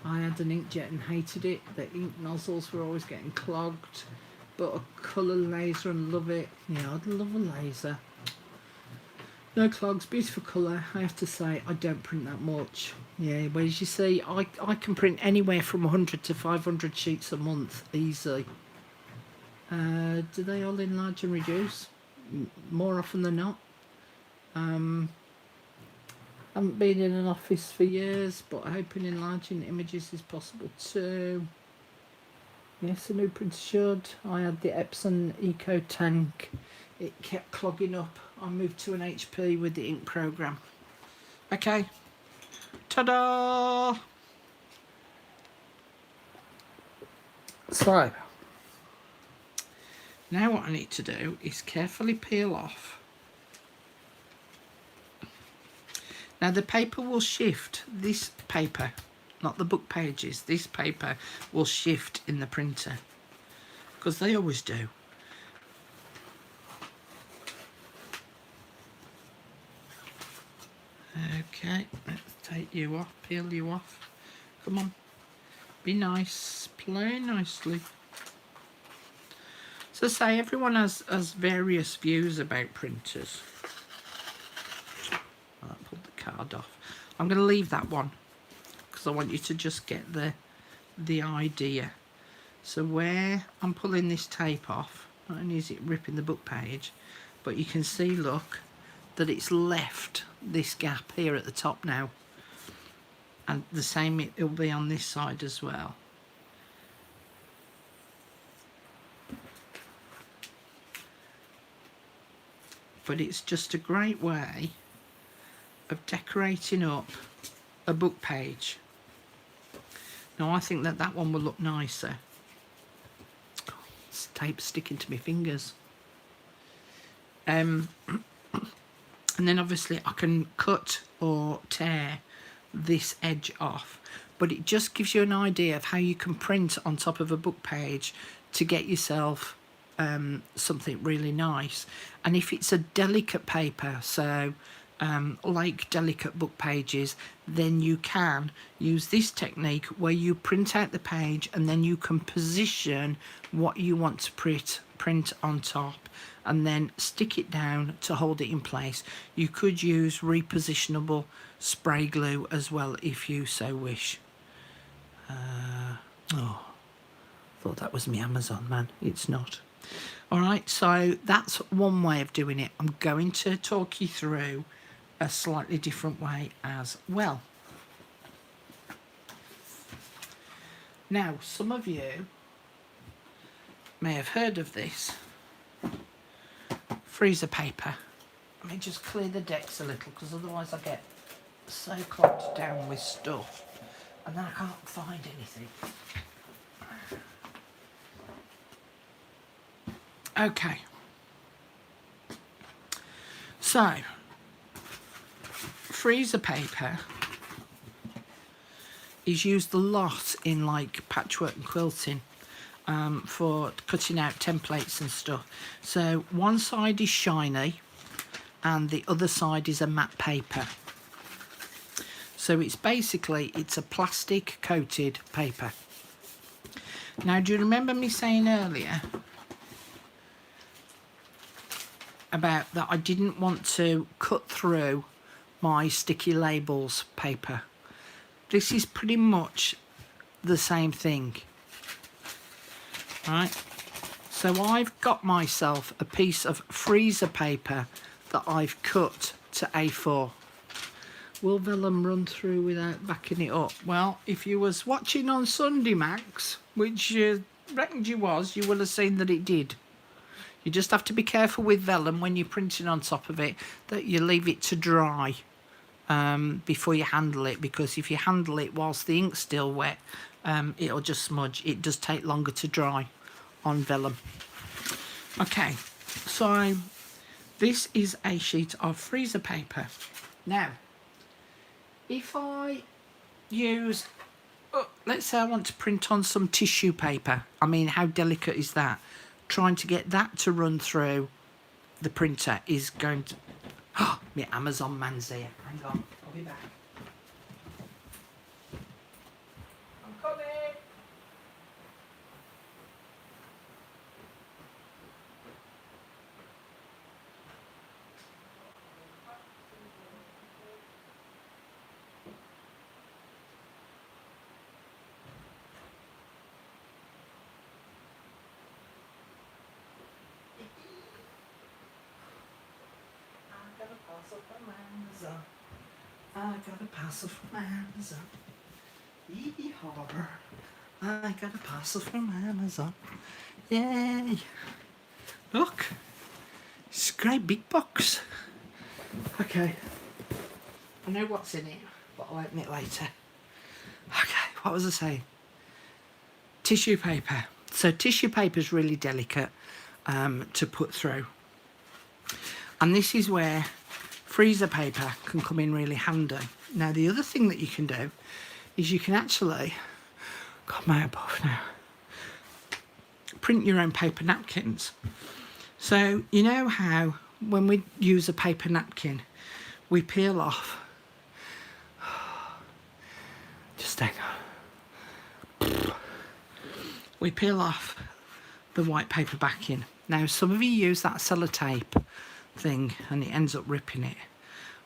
I had an inkjet and hated it. The ink nozzles were always getting clogged. But a colour laser and love it. Yeah, I'd love a laser. No clogs, beautiful colour. I have to say, I don't print that much. Yeah, whereas you see, I can print anywhere from 100 to 500 sheets a month, easy. Do they all enlarge and reduce? More often than not. Haven't been in an office for years, but hoping enlarging images is possible too. Yes, a new printer should. I had the Epson Eco Tank. It kept clogging up. I moved to an HP with the ink program. Okay. Ta-da! So, now what I need to do is carefully peel off. Now the paper will shift. This paper, not the book pages, this paper will shift in the printer, because they always do. Okay, let's take you off, peel you off. Come on, be nice, play nicely. So say everyone has various views about printers. I pulled the card off. I'm going to leave that one because I want you to just get the idea. So where I'm pulling this tape off, not only is it ripping the book page, but you can see, look, that it's left this gap here at the top now. And the same it'll be on this side as well. But it's just a great way of decorating up a book page. Now I think that one will look nicer. This tape's sticking to my fingers. And then obviously I can cut or tear this edge off, but it just gives you an idea of how you can print on top of a book page to get yourself something really nice. And if it's a delicate paper, so like delicate book pages, then you can use this technique where you print out the page and then you can position what you want to print on top and then stick it down to hold it in place. You could use repositionable spray glue as well if you so wish. Oh, thought that was my Amazon, man. It's not. Alright, so that's one way of doing it. I'm going to talk you through a slightly different way as well. Now, some of you may have heard of this freezer paper. Let me just clear the decks a little, because otherwise I get so clogged down with stuff and then I can't find anything. Okay, so freezer paper is used a lot in like patchwork and quilting for cutting out templates and stuff. So one side is shiny and the other side is a matte paper. So it's basically, it's a plastic coated paper. Now, do you remember me saying earlier about that I didn't want to cut through my sticky labels paper? This is pretty much the same thing, right? So I've got myself a piece of freezer paper that I've cut to A4. Will vellum run through without backing it up? Well, if you was watching on Sunday, Max, which you reckoned you was, you will have seen that it did. You just have to be careful with vellum when you're printing on top of it, that you leave it to dry before you handle it, because if you handle it whilst the ink's still wet, it'll just smudge. It does take longer to dry on vellum. Okay, so this is a sheet of freezer paper. Now, if I use, let's say I want to print on some tissue paper. I mean, how delicate is that? Trying to get that to run through the printer is going to... Oh, my Amazon man's here. Hang on, I'll be back. I'm coming. parcel from Amazon. I got a parcel from Amazon. Yee-haw. I got a parcel from Amazon. Yay! Look, it's a great big box. Okay, I know what's in it, but I'll open it later. Okay, what was I saying? Tissue paper. So tissue paper is really delicate to put through. And this is where freezer paper can come in really handy. Now the other thing that you can do is you can actually, got my above now, print your own paper napkins. So you know how when we use a paper napkin, we peel off, just hang on, we peel off the white paper backing. Now some of you use that sellotape thing and it ends up ripping it.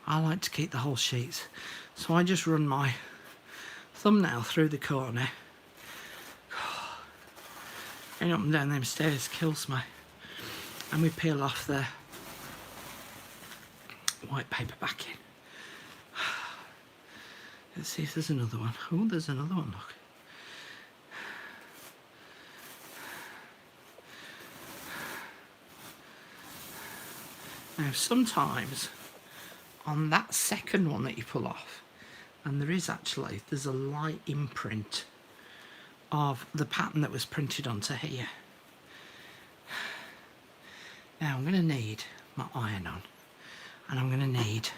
I like to keep the whole sheets, so I just run my thumbnail through the corner. Going up and down them stairs kills me. And we peel off the white paper backing. Let's see if there's another one. Oh, there's another one, look. Now sometimes on that second one that you pull off, and there's a light imprint of the pattern that was printed onto here. Now I'm going to need my iron on, and I'm going to need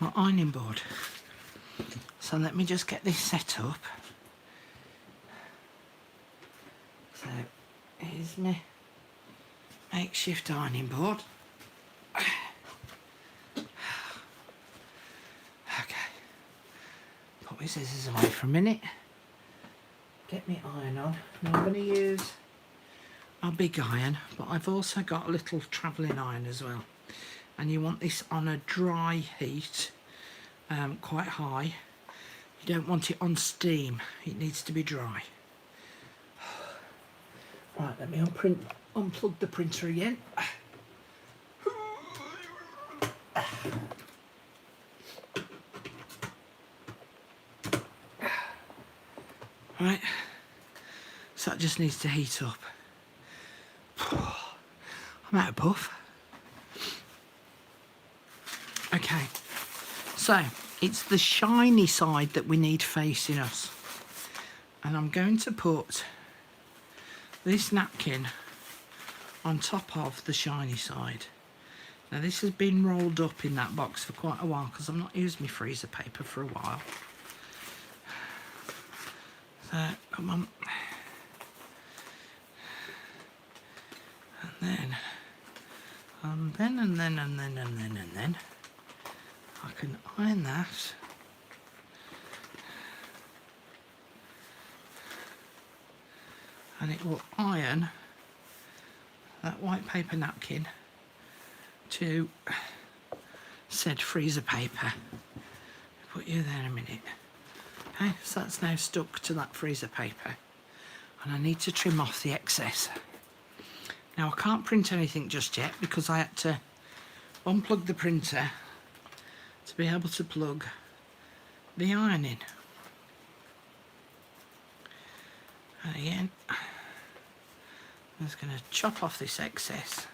my ironing board. So let me just get this set up. So here's my makeshift ironing board. Okay, put my scissors away for a minute. Get my iron on. Now I'm going to use a big iron, but I've also got a little travelling iron as well. And you want this on a dry heat, quite high. You don't want it on steam, it needs to be dry. Right, let me unplug the printer again. Right, so that just needs to heat up. I'm out of puff. Okay, so it's the shiny side that we need facing us. And I'm going to put this napkin on top of the shiny side. Now this has been rolled up in that box for quite a while because I've not used my freezer paper for a while. So, come on. And then I can iron that. And it will iron that white paper napkin to said freezer paper. Put you there in a minute. Okay, so that's now stuck to that freezer paper. And I need to trim off the excess. Now I can't print anything just yet because I had to unplug the printer to be able to plug the iron in. And again, I'm just going to chop off this excess.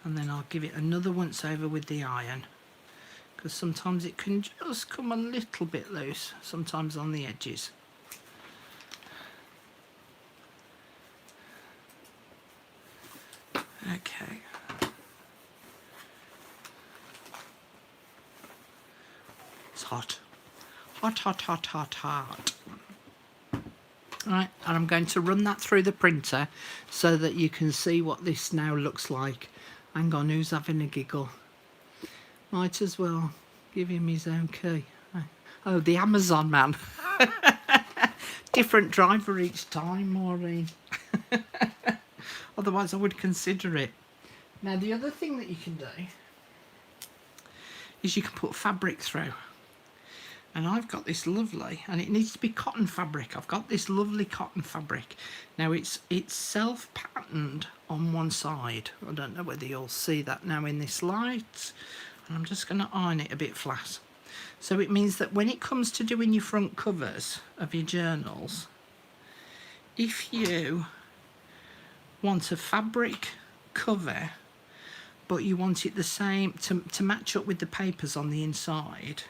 And then I'll give it another once over with the iron, because sometimes it can just come a little bit loose, sometimes on the edges. Okay. It's hot. Hot, hot, hot, hot, hot. Right, and I'm going to run that through the printer so that you can see what this now looks like. Hang on, who's having a giggle? Might as well give him his own key. Oh, the Amazon man. Different driver each time, Maureen. Otherwise I would consider it. Now the other thing that you can do is you can put fabric through. And I've got this lovely, and it needs to be cotton fabric. I've got this lovely cotton fabric. Now it's self-patterned flattened on one side. I don't know whether you'll see that now in this light. And I'm just going to iron it a bit flat. So it means that when it comes to doing your front covers of your journals, if you want a fabric cover, but you want it the same to match up with the papers on the inside,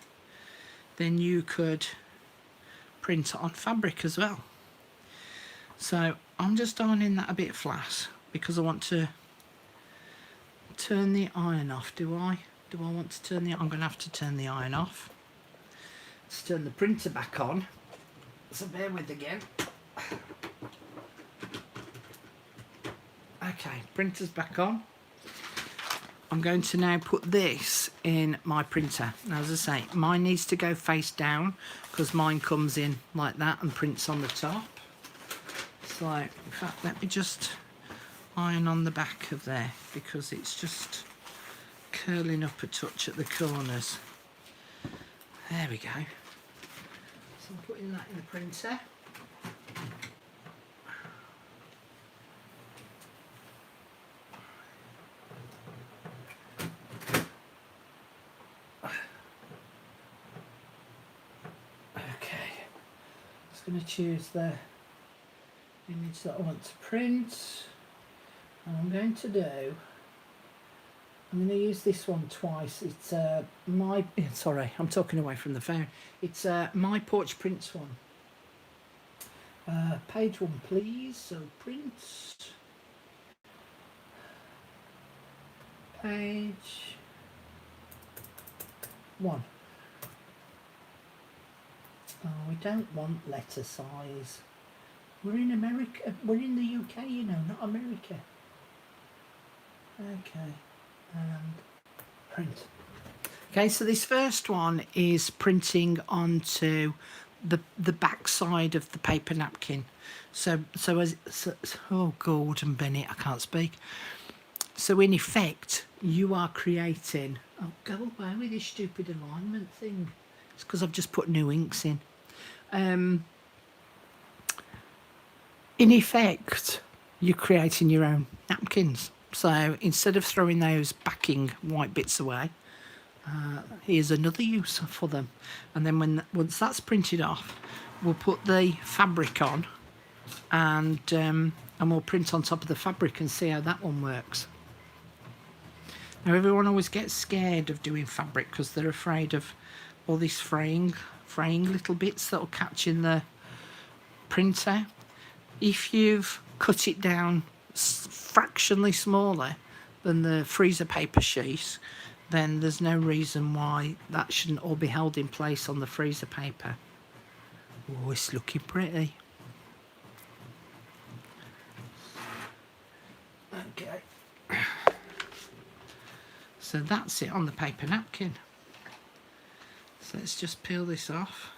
then you could print on fabric as well. So I'm just ironing that a bit flat because I want to turn the iron off. Do I want to turn the... I'm going to have to turn the iron off. Let's turn the printer back on. So bear with again. Okay, printer's back on. I'm going to now put this in my printer. Now, as I say, mine needs to go face down because mine comes in like that and prints on the top. So, in fact, let me just iron on the back of there because it's just curling up a touch at the corners. There we go. So I'm putting that in the printer. Going to choose the image that I want to print, and I'm going to use this one twice. It's sorry, I'm talking away from the phone. It's My Porch Prints one. Page 1 please. So print page 1. Oh, we don't want letter size. We're in America. We're in the UK, you know, not America. Okay, and print. Okay, so this first one is printing onto the back side of the paper napkin. So oh, Gordon Bennett, I can't speak. So in effect, you are creating... Oh, go away with this stupid alignment thing. It's because I've just put new inks in. In effect, you're creating your own napkins. So instead of throwing those backing white bits away, here's another use for them. And then once that's printed off, we'll put the fabric on, and we'll print on top of the fabric and see how that one works. Now, everyone always gets scared of doing fabric because they're afraid of all these fraying little bits that'll catch in the printer. If you've cut it down fractionally smaller than the freezer paper sheet, then there's no reason why that shouldn't all be held in place on the freezer paper. Oh, it's looking pretty. Okay. So that's it on the paper napkin. So let's just peel this off.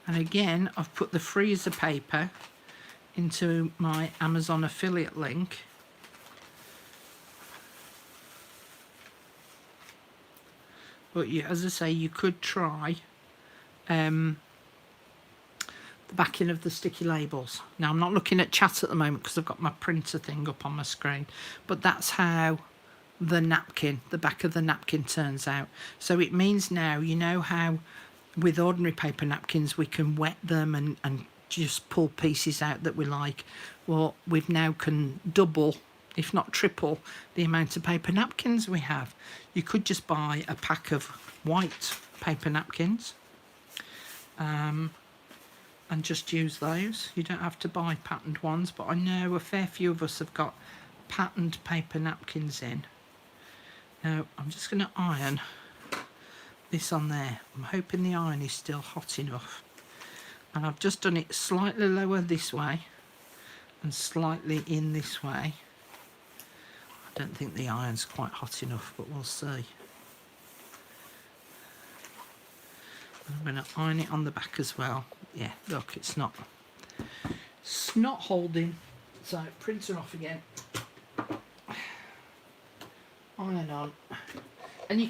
And again, I've put the freezer paper into my Amazon affiliate link. But yeah, as I say, you could try the backing of the sticky labels. Now, I'm not looking at chat at the moment because I've got my printer thing up on my screen, but that's how the napkin, the back of the napkin turns out. So it means now, you know how with ordinary paper napkins we can wet them and just pull pieces out that we like? Well, we've now can double, if not triple, the amount of paper napkins we have. You could just buy a pack of white paper napkins and just use those. You don't have to buy patterned ones, but I know a fair few of us have got patterned paper napkins in. Now, I'm just going to iron this on there. I'm hoping the iron is still hot enough. And I've just done it slightly lower this way and slightly in this way. I don't think the iron's quite hot enough, but we'll see. I'm going to iron it on the back as well. Yeah, look, it's not holding. So printer off again. Iron on. And you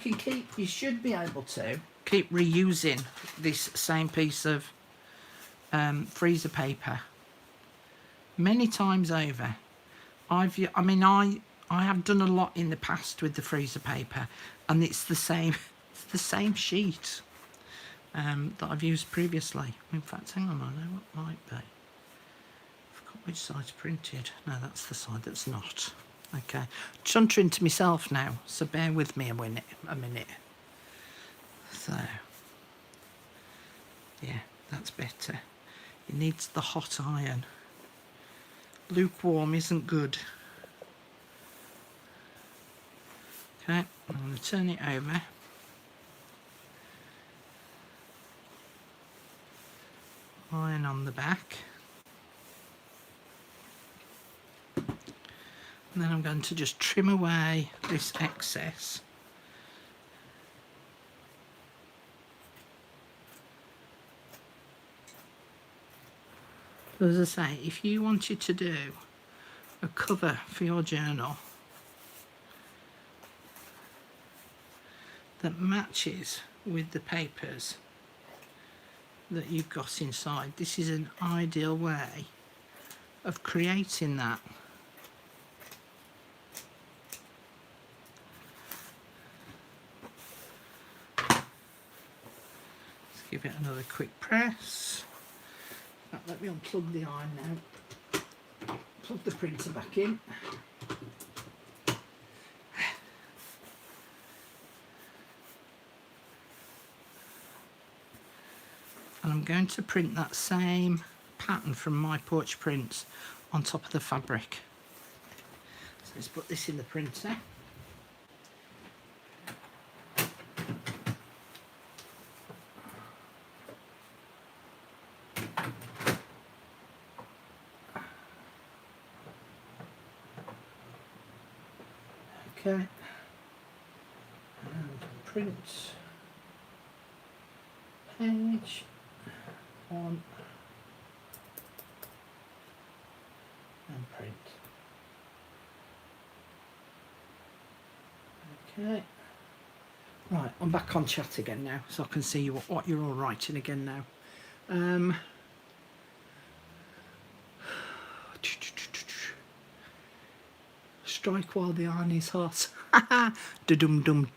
should be able to keep reusing this same piece of freezer paper many times over. I have done a lot in the past with the freezer paper, and it's the same sheet that I've used previously. In fact, hang on, I know what might be. I forgot which side's printed. No, that's the side that's not. Okay, chuntering to myself now, so bear with me a minute. So, yeah, that's better. It needs the hot iron. Lukewarm isn't good. Okay, I'm going to turn it over. Iron on the back. And then I'm going to just trim away this excess. So as I say, if you wanted to do a cover for your journal that matches with the papers that you've got inside, this is an ideal way of creating that. Let's give it another quick press. Let me unplug the iron now. Plug the printer back in. And I'm going to print that same pattern from My Porch Prints on top of the fabric. So let's put this in the printer. Okay, and print page 1 and print. Okay, right, I'm back on chat again now, so I can see what you're all writing again now. Strike while the iron is hot. Da-dum-dum.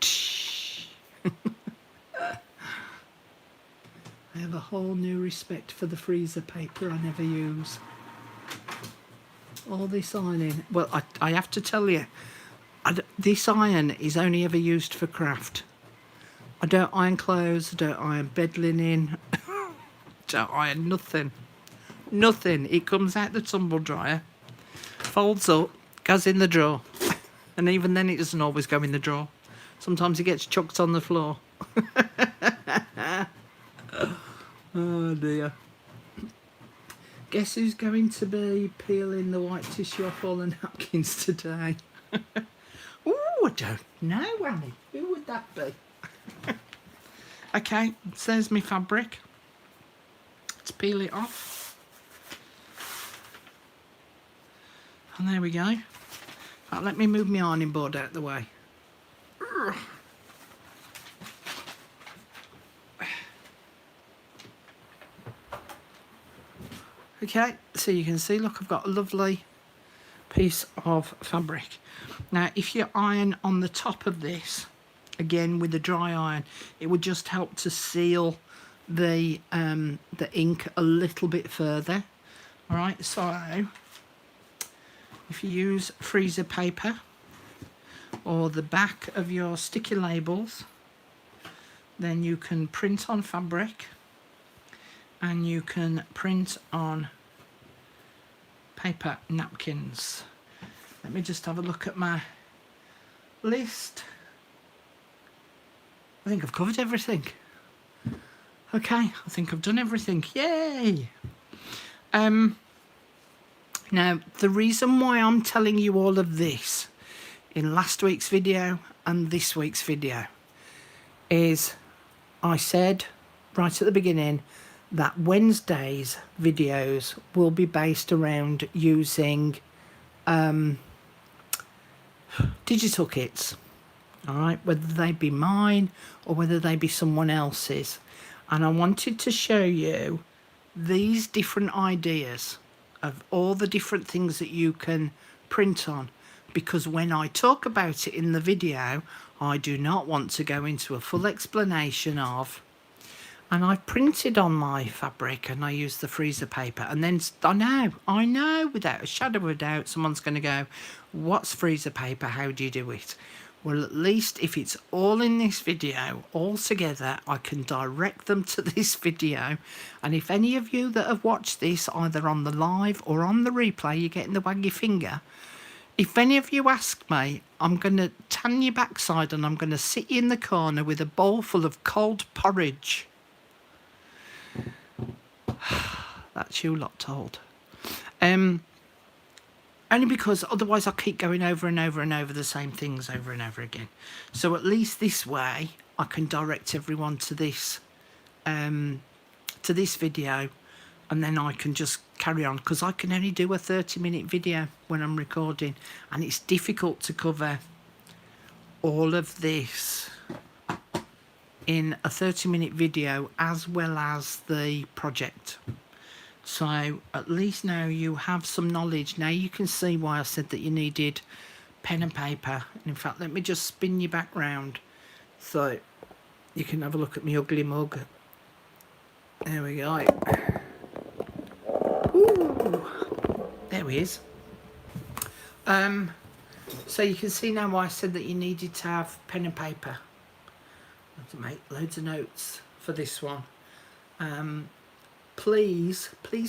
I have a whole new respect for the freezer paper I never use. All this ironing. Well, I have to tell you, this iron is only ever used for craft. I don't iron clothes, I don't iron bed linen, don't iron nothing. Nothing. It comes out the tumble dryer, folds up, goes in the drawer, and even then it doesn't always go in the drawer. Sometimes it gets chucked on the floor. Oh dear. Guess who's going to be peeling the white tissue off all the napkins today? Oh, I don't know, Annie. Who would that be? Okay, so there's my fabric. Let's peel it off. And there we go. Right, let me move my ironing board out of the way. Okay, so you can see, look, I've got a lovely piece of fabric. Now, if you iron on the top of this, again with a dry iron, it would just help to seal the ink a little bit further. All right, so if you use freezer paper or the back of your sticky labels, then you can print on fabric and you can print on paper napkins. Let me just have a look at my list. I think I've covered everything. Okay, I think I've done everything. Yay! Now, the reason why I'm telling you all of this in last week's video and this week's video is I said right at the beginning that Wednesday's videos will be based around using digital kits. all right, whether they be mine or whether they be someone else's. And I wanted to show you these different ideas of all the different things that you can print on, because when I talk about it in the video, I do not want to go into a full explanation of. And I've printed on my fabric and I use the freezer paper, and then I know without a shadow of a doubt someone's going to go, what's freezer paper, how do you do it? Well, at least if it's all in this video all together, I can direct them to this video. And if any of you that have watched this either on the live or on the replay, you're getting the waggy finger, if any of you ask me, I'm going to tan your backside and I'm going to sit you in the corner with a bowl full of cold porridge. That's you lot told. Only because otherwise I'll keep going over and over and over the same things over and over again. So at least this way I can direct everyone to this video, and then I can just carry on, because I can only do a 30-minute video when I'm recording, and it's difficult to cover all of this in a 30-minute video as well as the project. So at least now you have some knowledge. Now you can see why I said that you needed pen and paper. And in fact, let me just spin you back round so you can have a look at my ugly mug. There we go. Ooh, there he is. So you can see now why I said that you needed to have pen and paper. I have to make loads of notes for this one. Please, pretty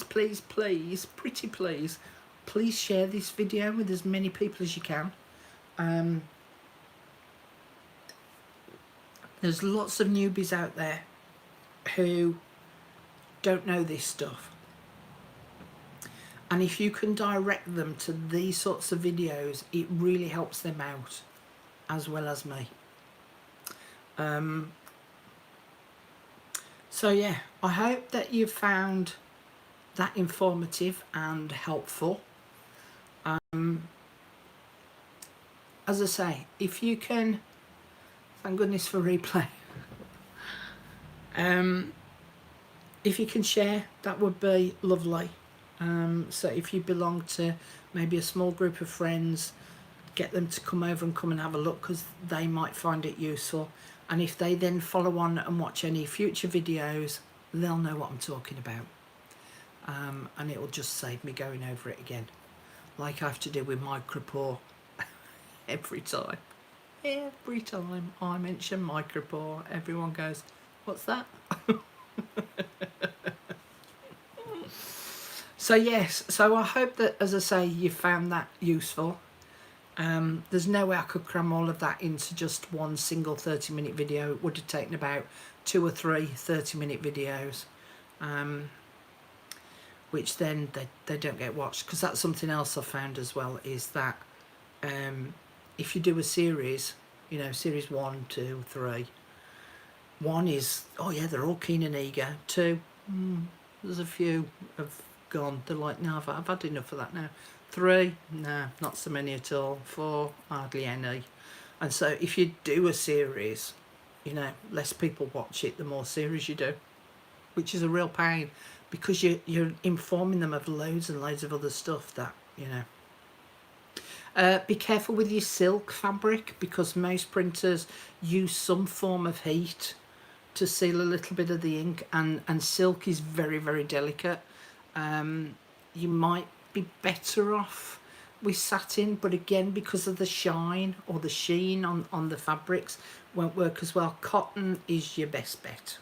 please share this video with as many people as you can. There's lots of newbies out there who don't know this stuff, and if you can direct them to these sorts of videos, it really helps them out as well as me. So yeah, I hope that you've found that informative and helpful. As I say, if you can, thank goodness for replay. If you can share, that would be lovely. So if you belong to maybe a small group of friends, get them to come over and come and have a look, because they might find it useful. And if they then follow on and watch any future videos, they'll know what I'm talking about. And it will just save me going over it again, like I have to do with micropore every time. Every time I mention micropore, everyone goes, what's that? So yes, so I hope that, as I say, you found that useful. There's no way I could cram all of that into just one single 30-minute video. It would have taken about 2 or 3 30-minute videos, which then they don't get watched, because that's something else I've found as well, is that if you do a series, you know, series 1, 2, 3, 1 is, oh yeah, they're all keen and eager. 2, there's a few have gone, they're like, no, I've had enough of that now. 3, no, not so many at all. 4, hardly any. And so if you do a series, you know, less people watch it the more series you do, which is a real pain, because you're informing them of loads and loads of other stuff that, you know. Be careful with your silk fabric, because most printers use some form of heat to seal a little bit of the ink, and silk is very, very delicate. You might be better off with satin, but again, because of the shine or the sheen on the fabrics, won't work as well. Cotton is your best bet.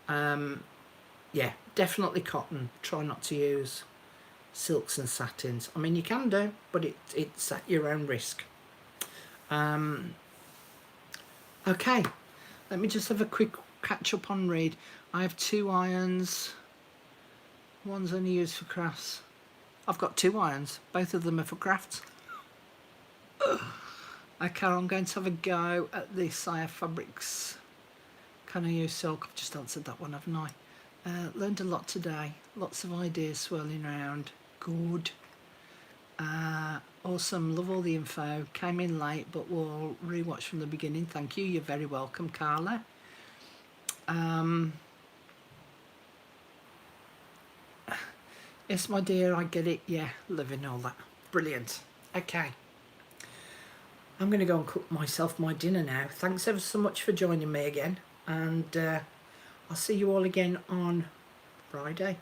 Yeah, definitely cotton. Try not to use silks and satins. I mean, you can do, but it's at your own risk. Okay, let me just have a quick catch up on read. I have 2 irons. One's only used for crafts. I've got 2 irons, both of them are for crafts. Okay, I'm going to have a go at this. I have fabrics. Can I use silk? I've just answered that one, haven't I? Learned a lot today. Lots of ideas swirling around. Good. Awesome, love all the info. Came in late, but we'll rewatch from the beginning. Thank you, you're very welcome, Carla. Yes, my dear, I get it. Yeah, loving all that. Brilliant. Okay. I'm going to go and cook myself my dinner now. Thanks ever so much for joining me again. And I'll see you all again on Friday.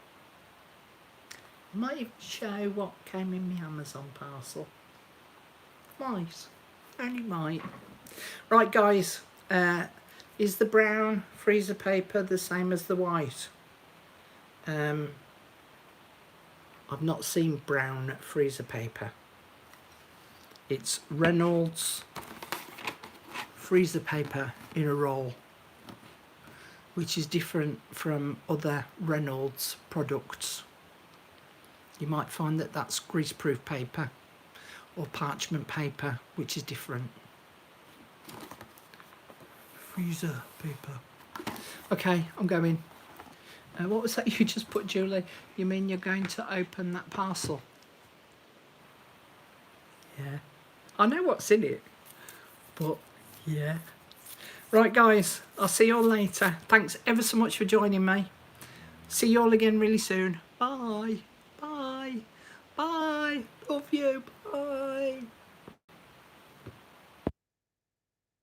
I might even show what came in my Amazon parcel. Might. Only might. Right, guys. Is the brown freezer paper the same as the white? I've not seen brown freezer paper. It's Reynolds freezer paper in a roll, which is different from other Reynolds products. You might find that that's greaseproof paper or parchment paper, which is different. Freezer paper. Okay, I'm going. What was that you just put, Julie? You mean you're going to open that parcel? Yeah. I know what's in it, but yeah. Right, guys, I'll see you all later. Thanks ever so much for joining me. See you all again really soon. Bye. Bye. Bye. Love you. Bye.